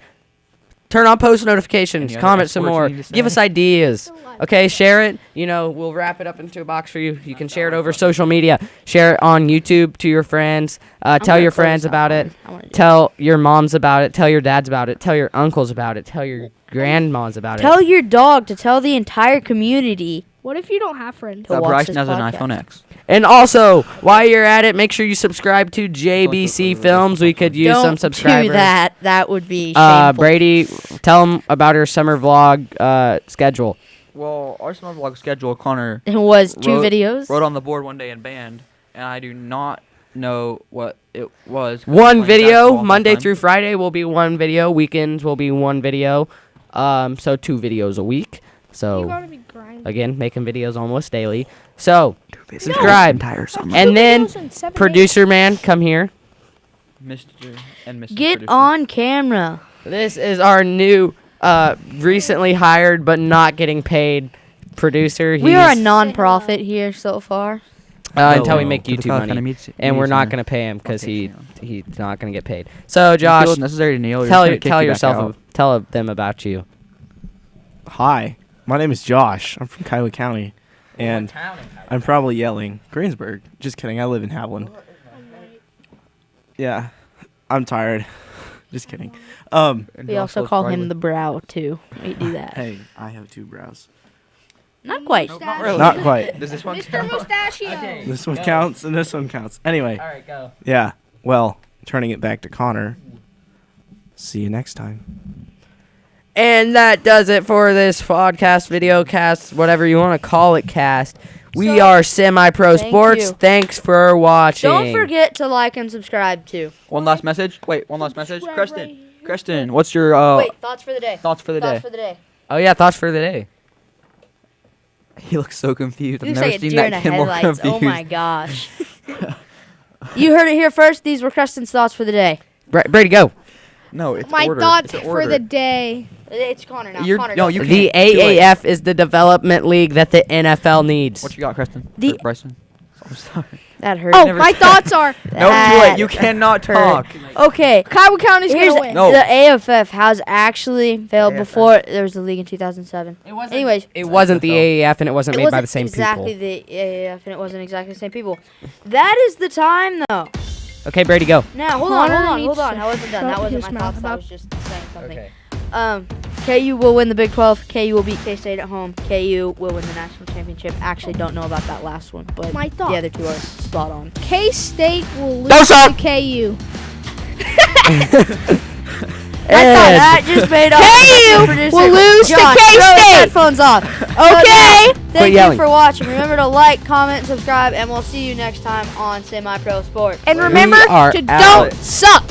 turn on post notifications, Any other comment F some words you more, need to give say? us ideas. Okay, share it. You know, we'll wrap it up into a box for you. You can share it over social media. Share it on YouTube to your friends. I'm Tell gonna your close friends that about one. it. I wanna do Tell your moms about it. Tell your dads about it. Tell your uncles about it. Tell your grandmas about Tell it. your dog to tell the entire community. What if you don't have friends? To That watch Bryson this has an podcast. iPhone X. And also, while you're at it, make sure you subscribe to JBC Films. We could use Don't some subscribers. do that. That would be shameful. Brady, tell them about our summer vlog schedule. Well, our summer vlog schedule, Connor It was 2 wrote- videos. wrote on the board one day in band, and I do not know what it was. 'cause One I'm playing video, basketball Monday full-time. through Friday will be one video. Weekends will be one video. So 2 videos a week. You So gotta be grinding. again, making videos almost daily. So subscribe. Entire summer. And then Videos in 7 producer man, come here. Mr. and Mrs. Get Producer. on camera. This is our new, recently hired but not getting paid producer. We are a He's- non-profit here so far. until we Hello make to the YouTube Kyle County money, Meats- and we're Meats not Center. gonna pay him because Okay, he's not gonna get paid. So If you feel Josh, it's necessary to kneel, you're tell just gonna kick you back yourself, out. tell them about you. Hi, my name is Josh. I'm from Kiowa County, and I'm probably yelling Greensburg. Just kidding. I live in Haviland. Yeah, I'm tired. Just kidding. And We Josh also goes call Bradley. him the brow too. We do that. Hey, I have 2 brows. Not quite. Not really. Not quite. Does this one Mr. count? Mustachio. This one counts, and this one counts. Anyway, right, go. yeah. Well, turning it back to Connor. See you next time. And that does it for this podcast, video cast, whatever you want to call it, cast. We So, are Semi-Pro thank Sports. you. Thanks for watching. Don't forget to like and subscribe too. One last message. Wait, one last message. Subscribe Kristen, right here. Kristen, what's your Wait, thoughts for the day. thoughts for the day? Thoughts for the day. Oh yeah, thoughts for the day. He looks so confused. He I've looks never like a seen deer in that the kid more headlights. confused. Oh my gosh. You heard it here first. These were Preston's thoughts for the day. Brady, go. No, it's My order. thoughts It's for order. the day. It's Connor now. You're- Connor, no, go. you The can't. Too late. AAF is the development league that the NFL needs. What you got, Preston? The- Or Bryson? I'm sorry. That hurt. Oh, never my said- thoughts are No, too That late. You cannot hurt. talk. Okay. Kiowa County's Here's gonna win. No. the AFF has actually failed AFF. before there was a league in 2007. Anyways, It wasn't the AAF, and it wasn't it made wasn't by the same exactly people. the AAF, and it wasn't exactly the same people. That is the time, though. Okay, Brady, go. Now, hold Connor on. needs I to wasn't done. That shut wasn't his my mouth thoughts. I about- was just saying something. KU will win the Big 12. KU will beat K-State at home. KU will win the national championship. Actually, don't know about that last one, but My the other two are spot on. K-State will Don't lose stop. to KU. I thought that just made up. KU will lose to Josh, throw his K-State. headphones off. Okay. Thank you yelling. for watching. Remember to like, comment, subscribe, and we'll see you next time on Semi Pro Sports. And We remember are to out. don't suck.